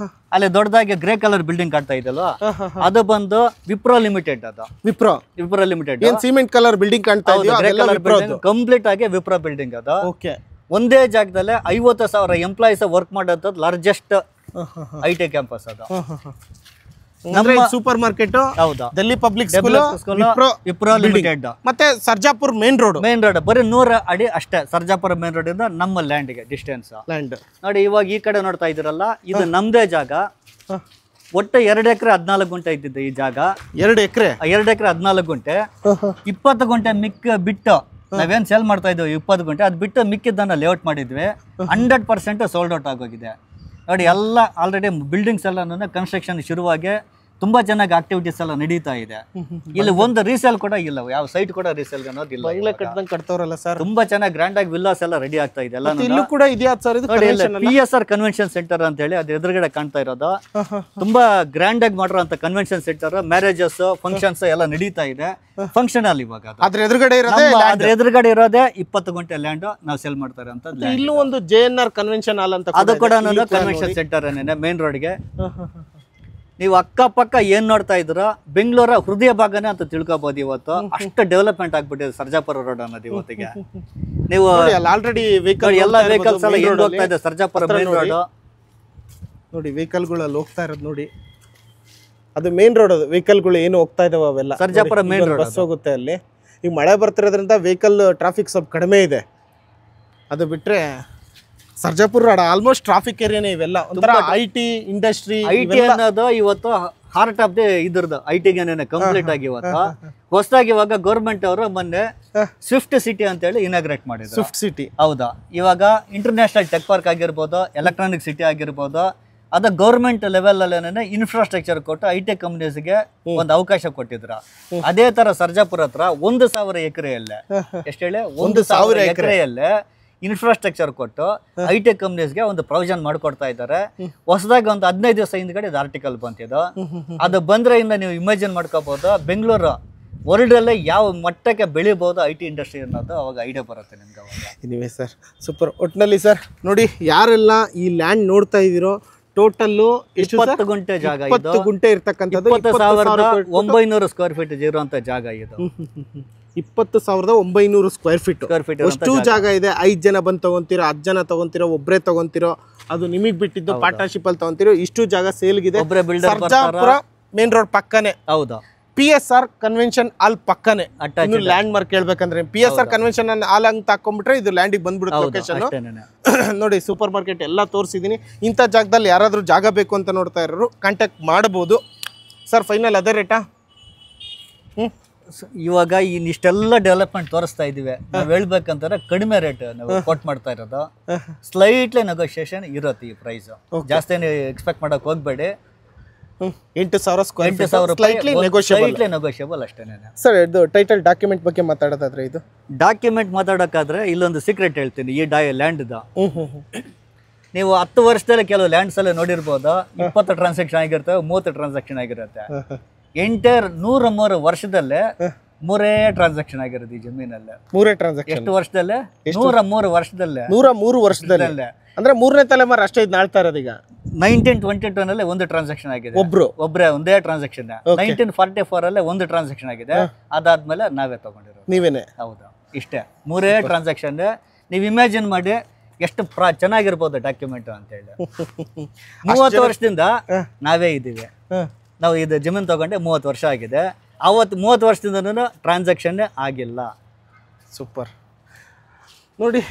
ಅಲ್ಲಿ ದೊಡ್ಡದಾಗಿ ಗ್ರೇ ಕಲರ್ ಬಿಲ್ಡಿಂಗ್ ಕಾಣ್ತಾ ಇದೆಯಲ್ವಾ, ಅದು ಬಂದು ವಿಪ್ರೋ ಲಿಮಿಟೆಡ್. ಅದು Wipro limited. Cement colour building ಕಾಣ್ತಾ ಇದೆಯೋ ಕಂಪ್ಲೀಟ್ ಆಗಿ ವಿಪ್ರೋ ಬಿಲ್ಡಿಂಗ್ ಅದು. ಓಕೆ. ಒಂದೇ ಜಾಗದಲ್ಲಿ 50,000 ಎಂಪ್ಲಾಯೀಸ್ ವರ್ಕ್ ಮಾಡೋದು ಲಾರ್ಜೆಸ್ಟ್ IT ಕ್ಯಾಂಪಸ್ ಅದು. ನಮ್ಮ ಸೂಪರ್ ಮಾರ್ಕೆಟ್, ಹೌದಾ, Delhi public school, Wipro limited, ಮತ್ತೆ ಸರ್ಜಾಪುರ್ ಮೇನ್ ರೋಡ್. ಬರೀ 100 ಅಡಿ ಅಷ್ಟೇ ಸರ್ಜಾಪುರ ಮೇನ್ ರೋಡ್ ಇಂದ ನಮ್ಮ ಲ್ಯಾಂಡ್ ಗೆ ಡಿಸ್ಟೆನ್ಸ್. ನೋಡಿ ಇವಾಗ ಈ ಕಡೆ ನೋಡ್ತಾ ಇದ್ದೀರಲ್ಲ, ಇದು ನಮ್ದೇ ಜಾಗ. ಒಟ್ಟು 2 ಎಕರೆ 14 ಗುಂಟೆ ಇದ್ದಿದ್ದು ಈ ಜಾಗ. 2 ಎಕರೆ 14 ಗುಂಟೆ. 20 ಗುಂಟೆ ಬಿಟ್ಟು ನಾವೇನ್ ಸೇಲ್ ಮಾಡ್ತಾ ಇದ್ವಿ 20 ಗುಂಟೆ, ಅದು ಬಿಟ್ಟು ಮಿಕ್ಕಿದ್ದನ್ನ ಲೇಔಟ್ ಮಾಡಿದ್ವಿ. 100% ಸೋಲ್ಡ್ ಔಟ್ ಆಗೋಗಿದೆ. ನೋಡಿ ಎಲ್ಲ ಆಲ್ರೆಡಿ ಬಿಲ್ಡಿಂಗ್ಸ್ ಎಲ್ಲ ಕನ್ಸ್ಟ್ರಕ್ಷನ್ ಶುರುವಾಗಿ ತುಂಬಾ ಚೆನ್ನಾಗಿ ಆಕ್ಟಿವಿಟೀಸ್ ಎಲ್ಲ ನಡೀತಾ ಇದೆ. ಇಲ್ಲಿ ಒಂದು ರೀಸೇಲ್ ಕೂಡ ಇಲ್ಲ, ಯಾವ ಸೈಟ್ ಕೂಡ ರೀಸೇಲ್ ಅನ್ನೋದಿಲ್ಲ. ಕಟ್ತವ್ರಲ್ಲ ಸರ್, ತುಂಬಾ ಚೆನ್ನಾಗಿ ಗ್ರ್ಯಾಂಡ್ ಆಗಿ ವಿಲ್ಲಾಸ್ ಎಲ್ಲ ರೆಡಿ ಆಗ್ತಾ ಇದೆ. ಇಲ್ಲೂ ಕೂಡ ಇದೆಯಾ ಸರ್? ಇದು PSR ಕನ್ವೆನ್ಷನ್ ಸೆಂಟರ್ ಅಂತ ಹೇಳಿ ಅದ್ರ ಎದುರುಗಡೆ ಕಾಣ್ತಾ ಇರೋದು. ತುಂಬಾ ಗ್ರ್ಯಾಂಡ್ ಆಗಿ ಮಾಡಿರೋ ಕನ್ವೆನ್ಷನ್ ಸೆಂಟರ್, ಮ್ಯಾರೇಜಸ್, ಫಂಕ್ಷನ್ಸ್ ಎಲ್ಲ ನಡೀತಾ ಇದೆ. ಫಂಕ್ಷನ್ ಅಲ್ಲಿ ಇವಾಗ ಅದ್ರ ಎದುರುಗಡೆ ಇರೋದೇ 20 ಗುಂಟೆ ಲ್ಯಾಂಡ್ ನಾವು ಸೇಲ್ ಮಾಡ್ತಾ ಇರೋಂಥದ್ದು. ಇಲ್ಲೂ ಒಂದು JNR ಕನ್ವೆನ್ಷನ್ ಹಾಲ್ ಅಂತ, ಅದು ಕೂಡ ಕನ್ವೆನ್ಷನ್ ಸೆಂಟರ್ ಮೇನ್ ರೋಡ್ಗೆ. ನೀವು ಅಕ್ಕಪಕ್ಕ ಏನ್ ನೋಡ್ತಾ ಇದ್ರ ಬೆಂಗಳೂರ ಹೃದಯ ಭಾಗನೇ ಅಂತ ತಿಳ್ಕೊಬಹುದು. ಇವತ್ತು ಅಷ್ಟು ಡೆವಲಪ್ಮೆಂಟ್ ಆಗ್ಬಿಟ್ಟಿದೆ ಸರ್ಜಾಪುರ ರೋಡ್ ಅನ್ನೋದು ಇವತ್ತಿಗೆ. ನೀವು ಆಲ್ರೆಡಿ ಎಲ್ಲ ವೆಹಿಕಲ್ಸ್ ಎಲ್ಲ ಏನ್ ಹೋಗ್ತಾ ಇದೆ ಸರ್ಜಾಪುರ ಮೇನ್ ರೋಡ್ ನೋಡಿ, ವೆಹಿಕಲ್ಗಳಲ್ಲಿ ಹೋಗ್ತಾ ಇರೋದು ನೋಡಿ, ಅದು ಮೇನ್ ರೋಡ್. ಅದು ವೆಹಿಕಲ್ಗಳು ಏನು ಹೋಗ್ತಾ ಇದಾವೆ ಅವೆಲ್ಲ ಸರ್ಜಾಪುರ ಮೇನ್ ರೋಡ್ ಬಸ್ ಹೋಗುತ್ತೆ ಅಲ್ಲಿ. ಈಗ ಮಳೆ ಬರ್ತಿರೋದ್ರಿಂದ ವೆಹಿಕಲ್ ಟ್ರಾಫಿಕ್ ಸ್ವಲ್ಪ ಕಡಿಮೆ ಇದೆ. ಅದು ಬಿಟ್ರೆ ಸರ್ಜಾಪುರ ರೋಡ್ ಆಲ್ಮೋಸ್ಟ್ ಟ್ರಾಫಿಕ್ ಏರಿಯಾನೇ. ಇವೆಲ್ಲ ಒಂಥರ IT ಇಂಡಸ್ಟ್ರಿ. ಅನ್ನೋದು ಇವತ್ತು ಹಾರ್ಟ್ ಆಫ್ ದಿ ಇದ್ರದ್ದು IT-ಗೆ ಕಂಪ್ಲೀಟ್ ಆಗಿ ಇವತ್ತು ಹೊಸದಾಗಿ ಇವಾಗ ಗೌರ್ಮೆಂಟ್ ಅವರು ಮೊನ್ನೆ ಸ್ವಿಫ್ಟ್ ಸಿಟಿ ಅಂತ ಹೇಳಿ ಇನಾಗ್ರೇಟ್ ಮಾಡಿದ್ರು. Swift city. ಹೌದಾ, ಇವಾಗ ಇಂಟರ್ನ್ಯಾಷನಲ್ ಟೆಕ್ ಪಾರ್ಕ್ ಆಗಿರ್ಬೋದು, ಎಲೆಕ್ಟ್ರಾನಿಕ್ ಸಿಟಿ ಆಗಿರ್ಬೋದು, ಅದು ಗೌರ್ಮೆಂಟ್ ಲೆವೆಲ್ ಅಲ್ಲೇನೆ ಇನ್ಫ್ರಾಸ್ಟ್ರಕ್ಚರ್ ಕೊಟ್ಟು IT ಕಂಪನೀಸ್ಗೆ ಒಂದು ಅವಕಾಶ ಕೊಟ್ಟಿದ್ರ. ಅದೇ ತರ ಸರ್ಜಾಪುರ ಹತ್ರ 1,000 ಎಕರೆಯಲ್ಲೇ, ಎಷ್ಟು ಹೇಳಿ 1,000 ಎಕರೆಯಲ್ಲೇ ಇನ್ಫ್ರಾಸ್ಟ್ರಕ್ಚರ್ ಕೊಟ್ಟು IT ಕಂಪನೀಸ್ಗೆ ಒಂದು ಪ್ರೊವಿಷನ್ ಮಾಡ್ಕೊಡ್ತಾ ಇದ್ದಾರೆ. ಹೊಸದಾಗಿ ಒಂದು 15 ದಿವಸ ಹಿಂದ್ಗಡೆ ಇದು ಆರ್ಟಿಕಲ್ ಬಂತಿದ್ದು. ಅದು ಬಂದ್ರೆ ಇಂದ ನೀವು ಇಮ್ಯಾಜಿನ್ ಮಾಡ್ಕೋಬಹುದು ಬೆಂಗಳೂರು ವರ್ಲ್ಡ್ ಅಲ್ಲೇ ಯಾವ ಮಟ್ಟಕ್ಕೆ ಬೆಳಿಬಹುದು IT ಇಂಡಸ್ಟ್ರಿ ಅನ್ನೋದು ಅವಾಗ ಐಡಿಯಾ ಬರುತ್ತೆ ನಿಮ್ಗೆ. Anyway sir, super. ಒಟ್ಟಿನಲ್ಲಿ ಸರ್ ನೋಡಿ, ಯಾರೆಲ್ಲ ಈ ಲ್ಯಾಂಡ್ ನೋಡ್ತಾ ಇದ್ದೀರೋ, ಟೋಟಲ್ಲು 20 ಗುಂಟೆ ಜಾಗ, 20 ಗುಂಟೆ ಇರ್ತಕ್ಕಂಥದ್ದು, 20,900 ಸ್ಕ್ವೇರ್ ಫೀಟ್ ಇರುವಂತ ಜಾಗ ಇದು. 20,900 ಸ್ಕ್ವೇರ್ ಫೀಟ್ ಅಷ್ಟು ಜಾಗ ಇದೆ. 5 ಜನ ಬಂದು ತಗೊಂತೀರೋ, 10 ಜನ ತಗೊಂತೀರೋ, ಒಬ್ಬರೇ ತಗೊಂತೀರೋ, ಅದು ನಿಮಗ್ ಬಿಟ್ಟಿದ್ದು. ಪಾರ್ಟ್ನರ್ಶಿಪ್ ಅಲ್ಲಿ ತಗೊಂತೀರೋ, ಇಷ್ಟು ಜಾಗ ಸೇಲ್ಗಿದೆ. ಸರ್ಜಾಪುರ ಮೇನ್ ರೋಡ್ ಪಕ್ಕನೆ. ಹೌದಾ, PSR ಕನ್ವೆನ್ಷನ್ ಹಾಲ್ ಪಕ್ಕನೆ. ಲ್ಯಾಂಡ್ ಮಾರ್ಕ್ ಹೇಳ್ಬೇಕಂದ್ರೆ PSR ಕನ್ವೆನ್ಷನ್ ಹಾಲ್ ಅಂತ ಹಾಕೊಂಡ್ಬಿಟ್ರೆ ಇದು ಲ್ಯಾಂಡಿಗೆ ಬಂದ್ಬಿಡುತ್ತೆ ಲೊಕೇಶನ್. ನೋಡಿ, ಸೂಪರ್ ಮಾರ್ಕೆಟ್ ಎಲ್ಲ ತೋರಿಸಿದೀನಿ. ಇಂಥ ಜಾಗದಲ್ಲಿ ಯಾರಾದ್ರೂ ಜಾಗ ಬೇಕು ಅಂತ ನೋಡ್ತಾ ಇರೋರು ಕಾಂಟ್ಯಾಕ್ಟ್ ಮಾಡಬಹುದು ಸರ್. ಫೈನಲ್ ಅದೇ ರೇಟಾ? ಇವಾಗ ಇಷ್ಟೆಲ್ಲ ಡೆವಲಪ್ಮೆಂಟ್ ತೋರಿಸ್ತಾ ಇದೀವಿ. ನಾವು ಹೇಳ್ಬೇಕಂತಾರೆ ಕಡಿಮೆ ರೇಟ್ ನಾವು ಕೋಟ್ ಮಾಡ್ತಾ ಇರೋದು. ಸ್ಲೈಟ್ಲಿ ನೆಗೋಷಿಯೇಷನ್ ಇರುತ್ತೆ ಈ ಪ್ರೈಸ್. ಜಾಸ್ತಿ ಎಕ್ಸ್ಪೆಕ್ಟ್ ಮಾಡಕ್ ಹೋಗ್ಬೇಡಿ. 8,000 ಸ್ಕ್ವೇರ್ ಫೀಟ್ ಸ್ಲೈಟ್ಲಿ ನೆಗೋಷಿಯಬಲ್ ಅಷ್ಟೇನೆ. ಸರ್ ಇದು ಟೈಟಲ್ ಡಾಕ್ಯುಮೆಂಟ್ ಬಗ್ಗೆ ಮಾತಾಡೋದಾದ್ರೆ ಇದು ಡಾಕ್ಯುಮೆಂಟ್ ಮಾತಾಡೋಕ್ಕಾದ್ರೆ ಇಲ್ಲೊಂದು ಸೀಕ್ರೆಟ್ ಹೇಳ್ತೀನಿ. ಈ ಲ್ಯಾಂಡ್ದ ನೀವು 10 ವರ್ಷದಲ್ಲಿ ಕೆಲವು ಲ್ಯಾಂಡ್ಸ್ ಎಲ್ಲ ನೋಡಿರ್ಬೋದು, 20 ಟ್ರಾನ್ಸಾಕ್ಷನ್ ಆಗಿರ್ತವೆ, 30 ಟ್ರಾನ್ಸಾಕ್ಷನ್ ಆಗಿರುತ್ತೆ. ಎಂಟೈರ್ 103 ವರ್ಷದಲ್ಲೇ 3 ಟ್ರಾನ್ಸಾಕ್ಷನ್ ಆಗಿರೋದು ಈ ಜಮೀನಲ್ಲೇ. 3 ಟ್ರಾನ್ಸಾಕ್ಷನ್ ಎಷ್ಟು ವರ್ಷದಲ್ಲೇ? 103 ವರ್ಷದಲ್ಲೇ. 103 ವರ್ಷದಲ್ಲೇ ಅಂದ್ರೆ 3ನೇ ತಲೆಮಾರು ಅಷ್ಟೇ ಇದು ನಾಳ್ತಾ ಇರೋದು. ಈಗ 1922 ನಲ್ಲಿ ಒಂದು ಟ್ರಾನ್ಸಾಕ್ಷನ್ ಆಗಿದೆ, ಒಬ್ಬರೇ ಒಂದೇ ಟ್ರಾನ್ಸಾಕ್ಷನ್. 1944 ಅಲ್ಲೇ ಒಂದು ಟ್ರಾನ್ಸಾಕ್ಷನ್ ಆಗಿದೆ, ಅದಾದ್ಮೇಲೆ ನಾವೇ ತಗೊಂಡಿರೋದು. ನೀವೇನೆ? ಹೌದಾ, ಇಷ್ಟೇ 3 ಟ್ರಾನ್ಸಾಕ್ಷನ್. ನೀವು ಇಮ್ಯಾಜಿನ್ ಮಾಡಿ ಎಷ್ಟು ಚೆನ್ನಾಗಿರ್ಬೋದು ಡಾಕ್ಯುಮೆಂಟ್ ಅಂತ ಹೇಳಿ. 30 ವರ್ಷದಿಂದ ನಾವೇ ಇದ್ದೀವಿ. ನಾವು ಇದು ಜಮೀನು ತಗೊಂಡೆ 30 ವರ್ಷ ಆಗಿದೆ. ಅವತ್ತು 30 ವರ್ಷದಿಂದ ಟ್ರಾನ್ಸಾಕ್ಷನ್ ಆಗಿಲ್ಲ. ಸೂಪರ್. ನೋಡಿ,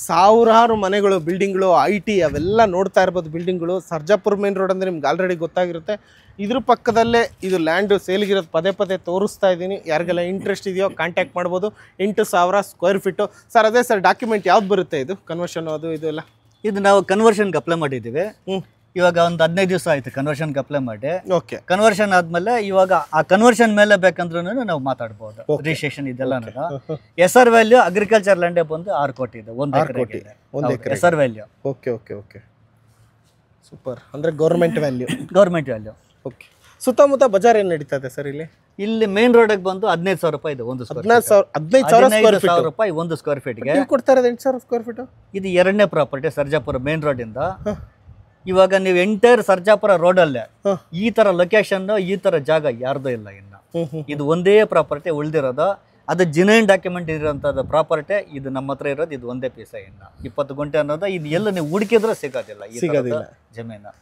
ಸಾವಿರಾರು ಮನೆಗಳು, ಬಿಲ್ಡಿಂಗ್ಗಳು, IT ಅವೆಲ್ಲ ನೋಡ್ತಾ ಇರ್ಬೋದು. ಬಿಲ್ಡಿಂಗ್ಗಳು ಸರ್ಜಾಪುರ ಮೇನ್ ರೋಡ್ ಅಂದರೆ ನಿಮ್ಗೆ ಆಲ್ರೆಡಿ ಗೊತ್ತಾಗಿರುತ್ತೆ. ಇದ್ರ ಪಕ್ಕದಲ್ಲೇ ಇದು ಲ್ಯಾಂಡು ಸೇಲ್ಗಿರೋದು ಪದೇ ಪದೇ ತೋರಿಸ್ತಾ ಇದ್ದೀನಿ. ಯಾರಿಗೆಲ್ಲ ಇಂಟ್ರೆಸ್ಟ್ ಇದೆಯೋ ಕಾಂಟ್ಯಾಕ್ಟ್ ಮಾಡ್ಬೋದು. 8,000 ಸ್ಕ್ವೇರ್ ಫೀಟು. ಸರ್ ಅದೇ ಸರ್ ಡಾಕ್ಯುಮೆಂಟ್ ಯಾವ್ದು ಬರುತ್ತೆ ಇದು? ಕನ್ವರ್ಷನ್ ಅದು ಇದು ಎಲ್ಲ? ಇದು ನಾವು ಕನ್ವರ್ಷನ್ಗೆ ಅಪ್ಲೈ ಮಾಡಿದ್ದೀವಿ. ಇವಾಗ ಒಂದು 15 ದಿವಸ ಆಯ್ತು ಕನ್ವರ್ಷನ್ಗೆ ಅಪ್ಲೈ ಮಾಡಿ. ಓಕೆ. ಕನ್ವರ್ಷನ್ ಆದ್ಮೇಲೆ ಇವಾಗ ಆ ಕನ್ವರ್ಷನ್ ಮೇಲೆ ಬೇಕಂದ್ರೂ ನಾವು ಮಾತಾಡ್ಬೋದು. ರಿಜಿಸ್ಟ್ರೇಷನ್ ಇದೆಲ್ಲ ಎಸ್ಆರ್ ವ್ಯಾಲ್ಯೂ ಅಗ್ರಿಕಲ್ಚರ್ ಲ್ಯಾಂಡ್ ಬಂದು 6 ಕೋಟಿ ಇದೆ, 1 acre S R value. Okay okay okay, super. ಅಂದ್ರೆ government value. Government value. Okay. ಸುತ್ತಮುತ್ತ ಬಜಾರ್ ಏನು ನಡೀತಾ ಇದೆ ಸರ್ ಇಲ್ಲಿ? ಇಲ್ಲಿ ಮೇನ್ ರೋಡಿಗೆ ಬಂದು 15,000 ರೂಪಾಯಿ ಇದೆ ಒಂದು ಸ್ಕ್ವೇರ್. 15,000 ರೂಪಾಯಿ ಒಂದು ಸ್ಕ್ವೇರ್ ಫೀಟ್ಗೆ. ಕೊಡ್ತಾ ಇರೋದು 8,000 ಸ್ಕ್ವೇರ್ ಫೀಟ್. ಇದು 2ನೇ ಪ್ರಾಪರ್ಟಿ ಸರ್ಜಾಪುರ ಮೇನ್ ರೋಡ್ ಇಂದ. ಇವಾಗ ನೀವು ಎಂಟೈರ್ ಸರ್ಜಾಪುರ ರೋಡಲ್ಲೇ ಈ ತರ ಲೊಕೇಶನ್, ಈ ತರ ಜಾಗ ಯಾರ್ದು ಇಲ್ಲ ಇನ್ನ. ಇದು ಒಂದೇ ಪ್ರಾಪರ್ಟಿ ಉಳಿದಿರೋದು. ಅದು ಜಿನೈನ್ ಡಾಕ್ಯುಮೆಂಟ್ ಇರೋಂಥದ್ದು ಪ್ರಾಪರ್ಟಿ. ಇದು ನಮ್ಮ ಹತ್ರ ಇರೋದು ಇದು ಒಂದೇ ಪೀಸ. ಇನ್ನ 20 ಗುಂಟೆ ಅನ್ನೋದು ಇದು ಎಲ್ಲ ನೀವು ಹುಡುಕಿದ್ರೆ ಸಿಗೋದಿಲ್ಲ ಈ ಜಮೀನು.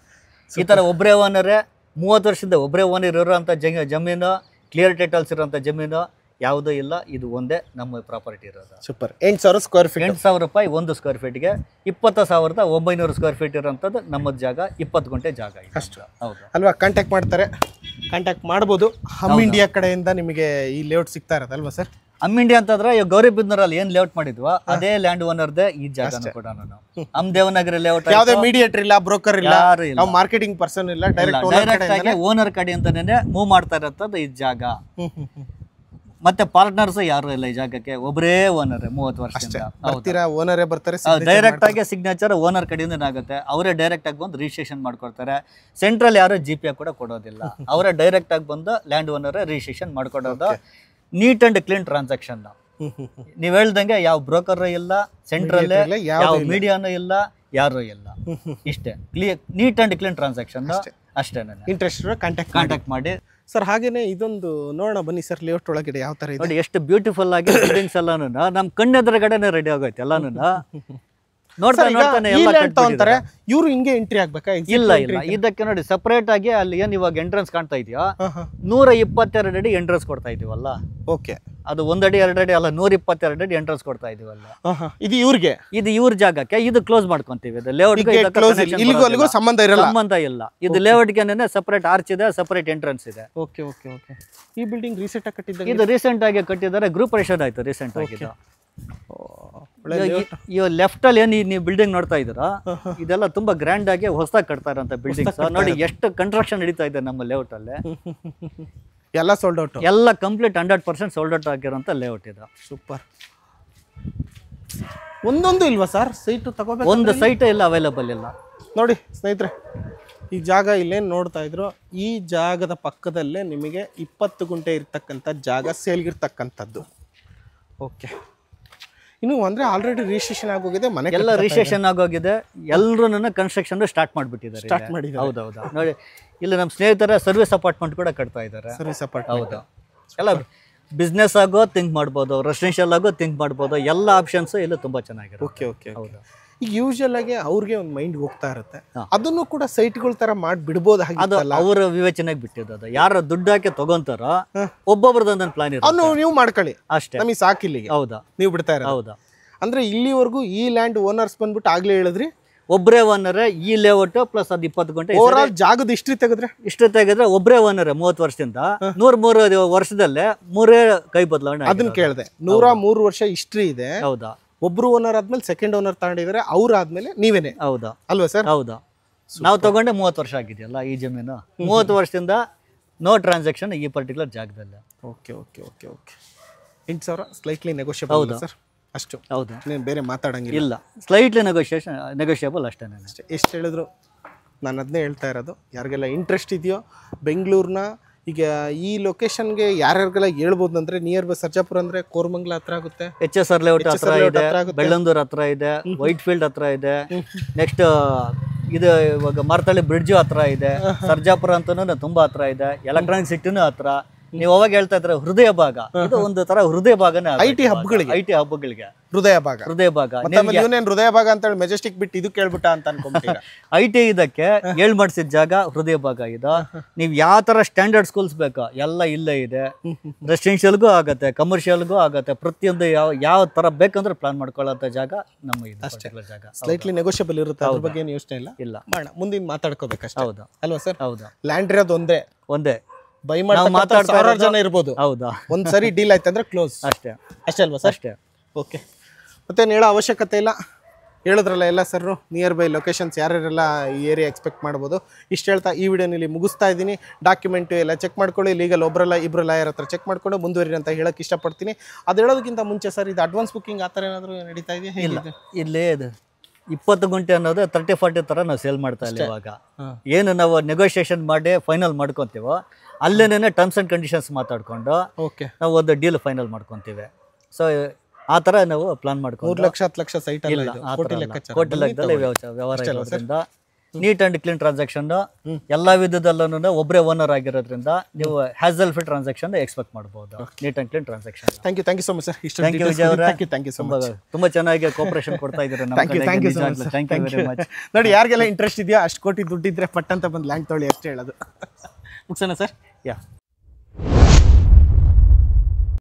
ಈ ತರ ಒಬ್ಬರೇ ಓನರೇ 30 ವರ್ಷದಿಂದ ಒಬ್ಬರೇ ಓನರ್ ಇರೋಂಥ ಜಮೀನು, ಕ್ಲಿಯರ್ ಟೈಟಲ್ಸ್ ಇರೋಂಥ ಜಮೀನು ಯಾವುದೂ ಇಲ್ಲ. ಇದು ಒಂದೇ ನಮ್ಮ ಪ್ರಾಪರ್ಟಿ ಇರೋದು. ಸೂಪರ್. 8,000 square feet. 8,000 ರೂಪಾಯಿ ಒಂದು ಸ್ಕ್ವೇರ್ ಫೀಟ್ಗೆ. 20,900 ಸ್ಕ್ವೇರ್ ಫೀಟ್ ಇರೋಂಥದ್ದು ನಮ್ಮದು ಜಾಗ. 20 ಗುಂಟೆ ಜಾಗ ಅಷ್ಟು. ಹೌದು ಅಲ್ವಾ? ಕಾಂಟ್ಯಾಕ್ಟ್ ಮಾಡ್ತಾರೆ, ಕಾಂಟ್ಯಾಕ್ಟ್ ಮಾಡ್ಬೋದು. ಹಮ್ ಇಂಡಿಯಾ ಕಡೆಯಿಂದ ನಿಮಗೆ ಈ ಲೇಔಟ್ ಸಿಗ್ತಾ ಇರೋದಲ್ವಾ ಸರ್? ಹಮ್ ಇಂಡಿಯಾ ಅಂತಂದ್ರೆ ಇವಾಗ ಗೌರಿಬಿದನೂರಲ್ಲಿ ಏನ್ ಲೇಔಟ್ ಮಾಡಿದ್ವಾ ಅದೇ ಲ್ಯಾಂಡ್ ಓನರ್ದೇ ಈ ಜಾಗ ಕೂಡ. ಹಮ್ ದೇವನಗರ ಲೇಔಟ್ ಯಾವುದೇ ಮೀಡಿಯೇಟರ್ ಇಲ್ಲ, ಬ್ರೋಕರ್ ಇಲ್ಲ, ನಾವು ಮಾರ್ಕೆಟಿಂಗ್ ಪರ್ಸನ್ ಇಲ್ಲ, ಡೈರೆಕ್ಟ್ ಆಗಿ ಓನರ್ ಕಡೆ ಅಂತಾನೆ ಮೂವ್ ಮಾಡ್ತಾ ಇರತ್ತದ ಈ ಜಾಗ. ಮತ್ತೆ ಪಾರ್ಟ್ನರ್ಸ್ ಯಾರು ಇಲ್ಲ ಈ ಜಾಗಕ್ಕೆ, ಒಬ್ಬರೇ ಓನರ್ 30 ವರ್ಷದಿಂದ. ಓನರೇ ಬರ್ತಾರೆ, ಡೈರೆಕ್ಟ್ ಆಗಿ ಸಿಗ್ನೇಚರ್ ಓನರ್ ಕಡೆಯಿಂದ ಆಗುತ್ತೆ. ಅವರೇ ಡೈರೆಕ್ಟ್ ಆಗಿ ಬಂದು ರಿಜಿಸ್ಟ್ರೇಷನ್ ಮಾಡ್ಕೊಡ್ತಾರೆ. ಸೆಂಟ್ರಲ್ ಯಾರು GP ಕೂಡ ಕೊಡೋದಿಲ್ಲ, ಅವರೇ ಡೈರೆಕ್ಟ್ ಆಗಿ ಬಂದು ಲ್ಯಾಂಡ್ ಓನರ್ ರಿಜಿಸ್ಟ್ರೇಷನ್ ಮಾಡ್ಕೊಡೋದು. Neat and clean transaction. ನೀವ್ ಹೇಳ್ದಂಗೆ ಯಾವ ಬ್ರೋಕರ್ ಇಲ್ಲ, ಸೆಂಟ್ರಲ್ ಯಾವ ಮೀಡಿಯಾನು ಇಲ್ಲ, ಯಾರು ಇಲ್ಲ. ಇಷ್ಟೇ ನೀಟ್ ಅಂಡ್ ಕ್ಲೀನ್ ಟ್ರಾನ್ಸಾಕ್ಷನ್ ಅಷ್ಟೇ. ಇಂಟ್ರೆಸ್ಟ್ ಕಾಂಟ್ಯಾಕ್ಟ್ ಮಾಡಿ ಸರ್. ಹಾಗೇನೆ ಇದೊಂದು ನೋಡೋಣ ಬನ್ನಿ ಸರ್, ಲೇಔಟ್ ಒಳಗಡೆ ಯಾವ ತರ ಇದೆ ನೋಡಿ. ಎಷ್ಟು ಬ್ಯೂಟಿಫುಲ್ ಆಗಿ ಬಿಲ್ಡಿಂಗ್ಸ್ ಎಲ್ಲಾನು ನಮ್ ಕಣ್ಣೆದುರುಗಡೆನೆ ರೆಡಿ ಆಗೋಯ್ತು ಎಲ್ಲಾನು. ನೋಡ್ತಾರೆ ಇವ್ರು ಹಿಂಗೆ ಎಂಟ್ರಿ ಆಗ್ಬೇಕಾ? ಇಲ್ಲ ಇಲ್ಲ, ಇದಕ್ಕೆ ನೋಡಿ ಸಪರೇಟ್ ಆಗಿ ಅಲ್ಲಿ ಏನ್ ಇವಾಗ ಎಂಟ್ರೆನ್ಸ್ ಕಾಣ್ತಾ ಇದೆಯಾ 122 ಅಡಿ ಎಂಟ್ರೆನ್ಸ್ ಕೊಡ್ತಾ ಇದೀವಲ್ಲ. ಓಕೆ. ಅದು 1 ಅಡಿ 2 ಅಡಿ ಅಲ್ಲ, 122 ಅಡಿ ಎಂಟ್ರೆನ್ಸ್ ಕೊಡ್ತಾ ಇದೀವಲ್ಲ. ಇದು ಇವ್ರಿಗೆ, ಇದು ಇವ್ರ ಜಾಗಕ್ಕೆ. ಇದು ಕ್ಲೋಸ್ ಮಾಡ್ಕೊಂತೀವಿ. ಇದು ಲೇಔಟ್ ಸಂಬಂಧ ಇಲ್ಲ. ಇದು ಲೇಔಟ್ಗೆ ಸಪರೇಟ್ ಆರ್ಚ್ ಇದೆ, ಸಪರೇಟ್ ಎಂಟ್ರೆನ್ಸ್ ಇದೆ. Okay okay okay. ಈ ಬಿಲ್ಡಿಂಗ್ ರೀಸೆಂಟ್ ಆಗಿ ಕಟ್ಟಿದ್ದಾರೆ? ಇದು ರೀಸೆಂಟ್ ಆಗಿ ಕಟ್ಟಿದ್ದಾರೆ, ಗ್ರೂಪ್ ರೇಷನ್ ಆಯ್ತು ರೀಸೆಂಟ್ ಆಗಿ. ಲೆಫ್ಟ್ ಅಲ್ಲಿ ಏನ್ ನೀವು ಬಿಲ್ಡಿಂಗ್ ನೋಡ್ತಾ ಇದ್ದೀರಾ, ಇದೆಲ್ಲ ತುಂಬಾ ಗ್ರ್ಯಾಂಡ್ ಆಗಿ ಹೊಸದಾಗಿ ಕಟ್ತಾ ಇರೋಂಥ ಬಿಲ್ಡಿಂಗ್ಸ್. ನೋಡಿ ಎಷ್ಟು ಕನ್ಸ್ಟ್ರಕ್ಷನ್ ನಡೀತಾ ಇದೆ ನಮ್ಮ ಲೇಔಟ್ ಅಲ್ಲಿ. ಎಲ್ಲ ಸೋಲ್ಡ್ ಔಟ್, ಎಲ್ಲ ಕಂಪ್ಲೀಟ್ 100% ಸೋಲ್ಡ್ ಔಟ್ ಆಗಿರೋಂಥ ಲೇಔಟ್ ಇದು. ಸೂಪರ್. ಒಂದೊಂದು ಇಲ್ವಾ ಸರ್ ಸೈಟ್ ತಗೋಬೇಕು? ಒಂದು ಸೈಟ್ ಇಲ್ಲ, ಅವೈಲೇಬಲ್ ಇಲ್ಲ. ನೋಡಿ ಸ್ನೇಹಿತರೆ, ಈ ಜಾಗ ಇಲ್ಲೇನು ನೋಡ್ತಾ ಇದ್ರು, ಈ ಜಾಗದ ಪಕ್ಕದಲ್ಲೇ ನಿಮಗೆ 20 ಗುಂಟೆ ಇರ್ತಕ್ಕಂಥ ಜಾಗ ಸೇಲ್ಗಿರ್ತಕ್ಕಂಥದ್ದು. ಓಕೆ. ಇನ್ನು ಅಂದ್ರೆ ಆಲ್ರೆಡಿ ರಿಜಿಸ್ಟ್ರೇಷನ್ ಆಗೋಗಿದೆ, ಮನೆ ಎಲ್ಲ ರಿಜಿಸ್ಟ್ರೇಷನ್ ಆಗೋಗಿದೆ. ಎಲ್ಲರೂ ಕನ್ಸ್ಟ್ರಕ್ಷನ್ ಸ್ಟಾರ್ಟ್ ಮಾಡಿಬಿಟ್ಟಿದ್ದಾರೆ. ಹೌದೌದು. ನೋಡಿ ಇಲ್ಲಿ ನಮ್ಮ ಸ್ನೇಹಿತರ ಸರ್ವಿಸ್ ಅಪಾರ್ಟ್ಮೆಂಟ್ ಕೂಡ ಕಟ್ತಾ ಇದ್ದಾರೆ. Service apartment. ಹೌದು. ಎಲ್ಲ ಬಿಸ್ನೆಸ್ ಆಗೋ ಥಿಂಕ್ ಮಾಡ್ಬೋದು, ರೆಸಿಡೆನ್ಷಿಯಲ್ ಆಗೋ ಥಿಂಕ್ ಮಾಡ್ಬೋದು. ಎಲ್ಲ ಆಪ್ಷನ್ಸ್ ಇಲ್ಲಿ ತುಂಬಾ ಚೆನ್ನಾಗಿದೆ. Okay okay. ಹೌದು. ಈಗ ಯೂಶಲ್ ಆಗಿ ಅವ್ರಿಗೆ ಒಂದು ಮೈಂಡ್ ಹೋಗ್ತಾ ಇರುತ್ತೆ, ಅದನ್ನು ಕೂಡ ಸೈಟ್ಗಳ ತರ ಮಾಡಿ ಬಿಡ್ಬೋದು. ಅದು ಅವರ ವಿವೇಚನೆಗೆ ಬಿಟ್ಟಿದ್ದು. ಯಾರು ದುಡ್ಡು ಹಾಕಿ ತಗೊಂತಾರ ಒಬ್ಬೊಬ್ರದೊಂದೊಂದು ಪ್ಲಾನ್ ಇರುತ್ತೆ, ನೀವು ಮಾಡ್ಕೊಳ್ಳಿ ಅಷ್ಟೇ, ನಮಗೆ ಸಾಕಿಲ್ಲಿಗೆ. ಹೌದಾ? ನೀವು ಬಿಡ್ತಾ ಇರ. ಹೌದಾ? ಅಂದ್ರೆ ಇಲ್ಲಿವರೆಗೂ ಈ ಲ್ಯಾಂಡ್ ಓನರ್ಸ್ ಬಂದ್ಬಿಟ್ಟು ಆಗ್ಲೇ ಹೇಳಿದ್ರಿ ಒಬ್ಬರೇ ಓನರ್ ಈ ಲೇಔಟ್ ಪ್ಲಸ್ ಅದು 20 ಗುಂಟೆ ಓವರ್ ಆಲ್ ಜಾಗದ ಹಿಸ್ಟ್ರಿ ತೆಗೆದ್ರೆ ಇಷ್ಟು ತೆಗೆದ್ರೆ ಒಬ್ಬರೇ ಓನರ್ 30 ವರ್ಷದಿಂದ 103 ವರ್ಷದಲ್ಲೇ 3 ಕೈ ಬದಲಾವಣೆ ಅದನ್ನ ಕೇಳಿದೆ 103 ವರ್ಷ ಹಿಸ್ಟ್ರಿ ಇದೆ. ಹೌದಾ? ಒಬ್ರು ಓನರ್ ಆದ್ಮೇಲೆ ಸೆಕೆಂಡ್ ಓನರ್ ತಗೊಂಡಿದ್ದಾರೆ, ಅವ್ರು ಆದ್ಮೇಲೆ ನೀವೇನೆ. ಹೌದಾ? ಅಲ್ವಾ ಸರ್? ಹೌದಾ. ನಾವು ತಗೊಂಡೆ 30 ವರ್ಷ ಆಗಿದೆಯಲ್ಲ ಈ ಜಮೀನು. 30 ವರ್ಷದಿಂದ ನೋ ಟ್ರಾನ್ಸಾಕ್ಷನ್ ಈ ಪರ್ಟಿಕ್ಯುಲರ್ ಜಾಗದಲ್ಲಿ. Okay okay okay okay. 8,000 slightly negotiable sir? ಅಷ್ಟು? ಹೌದಾ? ನೀನು ಬೇರೆ ಮಾತಾಡಂಗಿಲ್ಲ? ಇಲ್ಲ, ಸ್ಲೈಟ್ಲಿ ನೆಗೋಷಿಯಬಲ್ ಅಷ್ಟೇ. ಅಷ್ಟೇ. ಎಷ್ಟು ಹೇಳಿದ್ರು ನಾನು ಅದನ್ನೇ ಹೇಳ್ತಾ ಇರೋದು. ಯಾರಿಗೆಲ್ಲ ಇಂಟ್ರೆಸ್ಟ್ ಇದೆಯೋ ಬೆಂಗಳೂರಿನ ಈಗ ಈ ಲೊಕೇಶನ್ಗೆ ಯಾರ್ಯಾರಿಗೆಲ್ಲ ಹೇಳ್ಬೋದು ಅಂದರೆ ನಿಯರ್ ಬೈ ಸರ್ಜಾಪುರ ಅಂದರೆ ಕೋರಮಂಗಲ ಹತ್ರ ಆಗುತ್ತೆ, HSR ಲೇಔಟ್ ಹತ್ರ ಇದೆ, ಬೆಳ್ಳಂದೂರ್ ಹತ್ರ ಇದೆ, ವೈಟ್ ಫೀಲ್ಡ್ ಹತ್ರ ಇದೆ, ನೆಕ್ಸ್ಟ್ ಇದು ಇವಾಗ ಮಾರ್ತಳ್ಳಿ ಬ್ರಿಡ್ಜ್ ಹತ್ರ ಇದೆ, ಸರ್ಜಾಪುರ ಅಂತನೂ ತುಂಬಾ ಹತ್ರ ಇದೆ, ಎಲೆಕ್ಟ್ರಾನಿಕ್ ಸಿಟಿನೂ ಹತ್ರ. ನೀವು ಅವಾಗ ಹೇಳ್ತಾ ಇದ್ರೆ ಹೃದಯ ಭಾಗ, ಇದು ಒಂದು ತರ ಹೃದಯ ಭಾಗನೇ ಐಟಿ ಹಬ್ಗಳಿಗೆ ಹೃದಯ ಭಾಗ. ಇವನೇನ್ ಹೃದಯ ಭಾಗ ಅಂತ ಹೇಳಿ ಮೆಜೆಸ್ಟಿಕ್ ಬಿಟ್ಟು ಇದು ಕೇಳ್ಬಿಟ್ಟ ಅಂತ ಅನ್ಕೊಂಡ್ಬಿಟ್ಟಿರ. ಐಟಿ ಇದಕ್ಕೆ ಹೇಳ್ ಮಾಡಿಸಿದ ಜಾಗ ಹೃದಯ ಭಾಗ ಇದು. ನೀವು ಯಾವ ತರ ಸ್ಟ್ಯಾಂಡರ್ಡ್ ಸ್ಕೂಲ್ಸ್ ಬೇಕಾ ಎಲ್ಲ ಇಲ್ಲೇ ಇದೆ. ರೆಸಿಡೆನ್ಷಿಯಲ್ಗೂ ಆಗತ್ತೆ, ಕಮರ್ಷಿಯಲ್ಗೂ ಆಗತ್ತೆ, ಪ್ರತಿಯೊಂದು ಯಾವ ತರ ಬೇಕಂದ್ರೆ ಪ್ಲಾನ್ ಮಾಡ್ಕೊಳ್ಳೋ ಜಾಗ ನಮ್ಮ ಇದು ಅಷ್ಟೇ ಜಾಗ. ಸ್ಲೈಟ್ಲಿ ನೆಗೋಷಿಯಬಲ್ ಇರುತ್ತೆ, ಅದ್ರ ಬಗ್ಗೆ ಏನು ಯೋಚನೆ ಇಲ್ಲ. ಮುಂದಿನ ಮಾತಾಡ್ಕೋಬೇಕಷ್ಟೇ. ಹೌದಾ? ಅಲ್ವಾ ಸರ್? ಹೌದಾ. ಲ್ಯಾಂಡ್ ಇರೋದು ಒಂದೇ ಬೈ ಮಾತಾಡ್ತಾ ಜನ ಇರ್ಬೋದು. ಹೌದಾ? ಒಂದ್ಸರಿ ಡೀಲ್ ಆಯ್ತಂದ್ರೆ ಕ್ಲೋಸ್. ಅಷ್ಟೇ ಅಲ್ವಾ ಸರ್? ಅಷ್ಟೇ. ಓಕೆ. ಮತ್ತೇನು ಹೇಳೋ ಅವಶ್ಯಕತೆ ಇಲ್ಲ, ಹೇಳಿದ್ರಲ್ಲ ಎಲ್ಲ ಸರ್. ನಿಯರ್ ಬೈ ಲೊಕೇಶನ್ಸ್ ಯಾರ್ಯಾರೆಲ್ಲ ಈ ಏರಿಯಾ ಎಕ್ಸ್ಪೆಕ್ಟ್ ಮಾಡ್ಬೋದು. ಇಷ್ಟು ಹೇಳ್ತಾ ಈ ವಿಡಿಯೋನಲ್ಲಿ ಮುಗಿಸ್ತಾ ಇದ್ದೀನಿ. ಡಾಕ್ಯುಮೆಂಟು ಎಲ್ಲ ಚೆಕ್ ಮಾಡ್ಕೊಳ್ಳಿ, ಲೀಗಲ್ ಒಬ್ಬರಲ್ಲ ಇಬ್ಬರು ಲಾಯರ್ ಹತ್ರ ಚೆಕ್ ಮಾಡ್ಕೊಂಡು ಮುಂದುವರಿ ಅಂತ ಹೇಳೋಕ್ಕೆ ಇಷ್ಟಪಡ್ತೀನಿ. ಅದು ಹೇಳೋದಕ್ಕಿಂತ ಮುಂಚೆ ಸರ್, ಇದು ಅಡ್ವಾನ್ಸ್ ಬುಕ್ಕಿಂಗ್ ಆ ಥರ ಏನಾದರೂ ನಡೀತಾ ಇದೆಯಾ? ಇಲ್ಲ, ಇಲ್ಲೇ ಇದು 20 ಗುಂಟೆ ಅನ್ನೋದು 30-40 ಥರ ನಾವು ಸೇಲ್ ಮಾಡ್ತಾ ಇಲ್ಲ. ಇವಾಗ ಏನು ನಾವು ನೆಗೋಷಿಯೇಷನ್ ಮಾಡಿ ಫೈನಲ್ ಮಾಡ್ಕೊತೀವೋ ಅಲ್ಲೇನೇ ಟರ್ಮ್ಸ್ ಆ್ಯಂಡ್ ಕಂಡೀಷನ್ಸ್ ಮಾತಾಡ್ಕೊಂಡು ನಾವು ಒಂದು ಡೀಲ್ ಫೈನಲ್ ಮಾಡ್ಕೊತೀವಿ. ಸೊ ಆ ಥರ ನಾವು ಪ್ಲಾನ್ ಮಾಡ್ಕೊಂಡು 3 ಲಕ್ಷ 10 ಲಕ್ಷ ಸೈಟ್ ಇಲ್ಲ, ಕೋಟಿ ಲೆಕ್ಕದಲ್ಲಿ ವ್ಯವಹಾರ ಇರೋದ್ರಿಂದ ನೀಟ್ ಅಂಡ್ ಕ್ಲೀನ್ ಟ್ರಾನ್ಸಾಕ್ಷನ್ ಎಲ್ಲ ವಿಧದಲ್ಲೂ ಒಬ್ಬರೇ ಓನರ್ ಆಗಿರೋದ್ರಿಂದ ನೀವು ಹ್ಯಾಸಲ್ ಫ್ರೀ ಟ್ರಾನ್ಸಾಕ್ಷನ್ ಎಕ್ಸ್ಪೆಕ್ಟ್ ಮಾಡಬಹುದು. Neat and clean transaction. Thank you so much sir. Thank you Vijay ಅವರೇ. ತುಂಬಾ ಚೆನ್ನಾಗಿ ಕೋಆಪರೇಷನ್ ಕೊಡ್ತಾ ಇದ್ದೀರಾ. Thank you very much. ನೋಡಿ, ಯಾರಿಗೆಲ್ಲ ಇಂಟ್ರೆಸ್ಟ್ ಇದೆಯಾ ಅಷ್ಟು ಕೋಟಿ ದುಡ್ಡಿದ್ರೆ ಪಟ್ ಅಂತ ಬಂದು ಲ್ಯಾಂಡ್ ತೊಗೊಳ್ಳಿ ಅಷ್ಟೇ ಹೇಳೋದು. ಮುಗಿಸೋಣ ಸರ್? ಯಾ.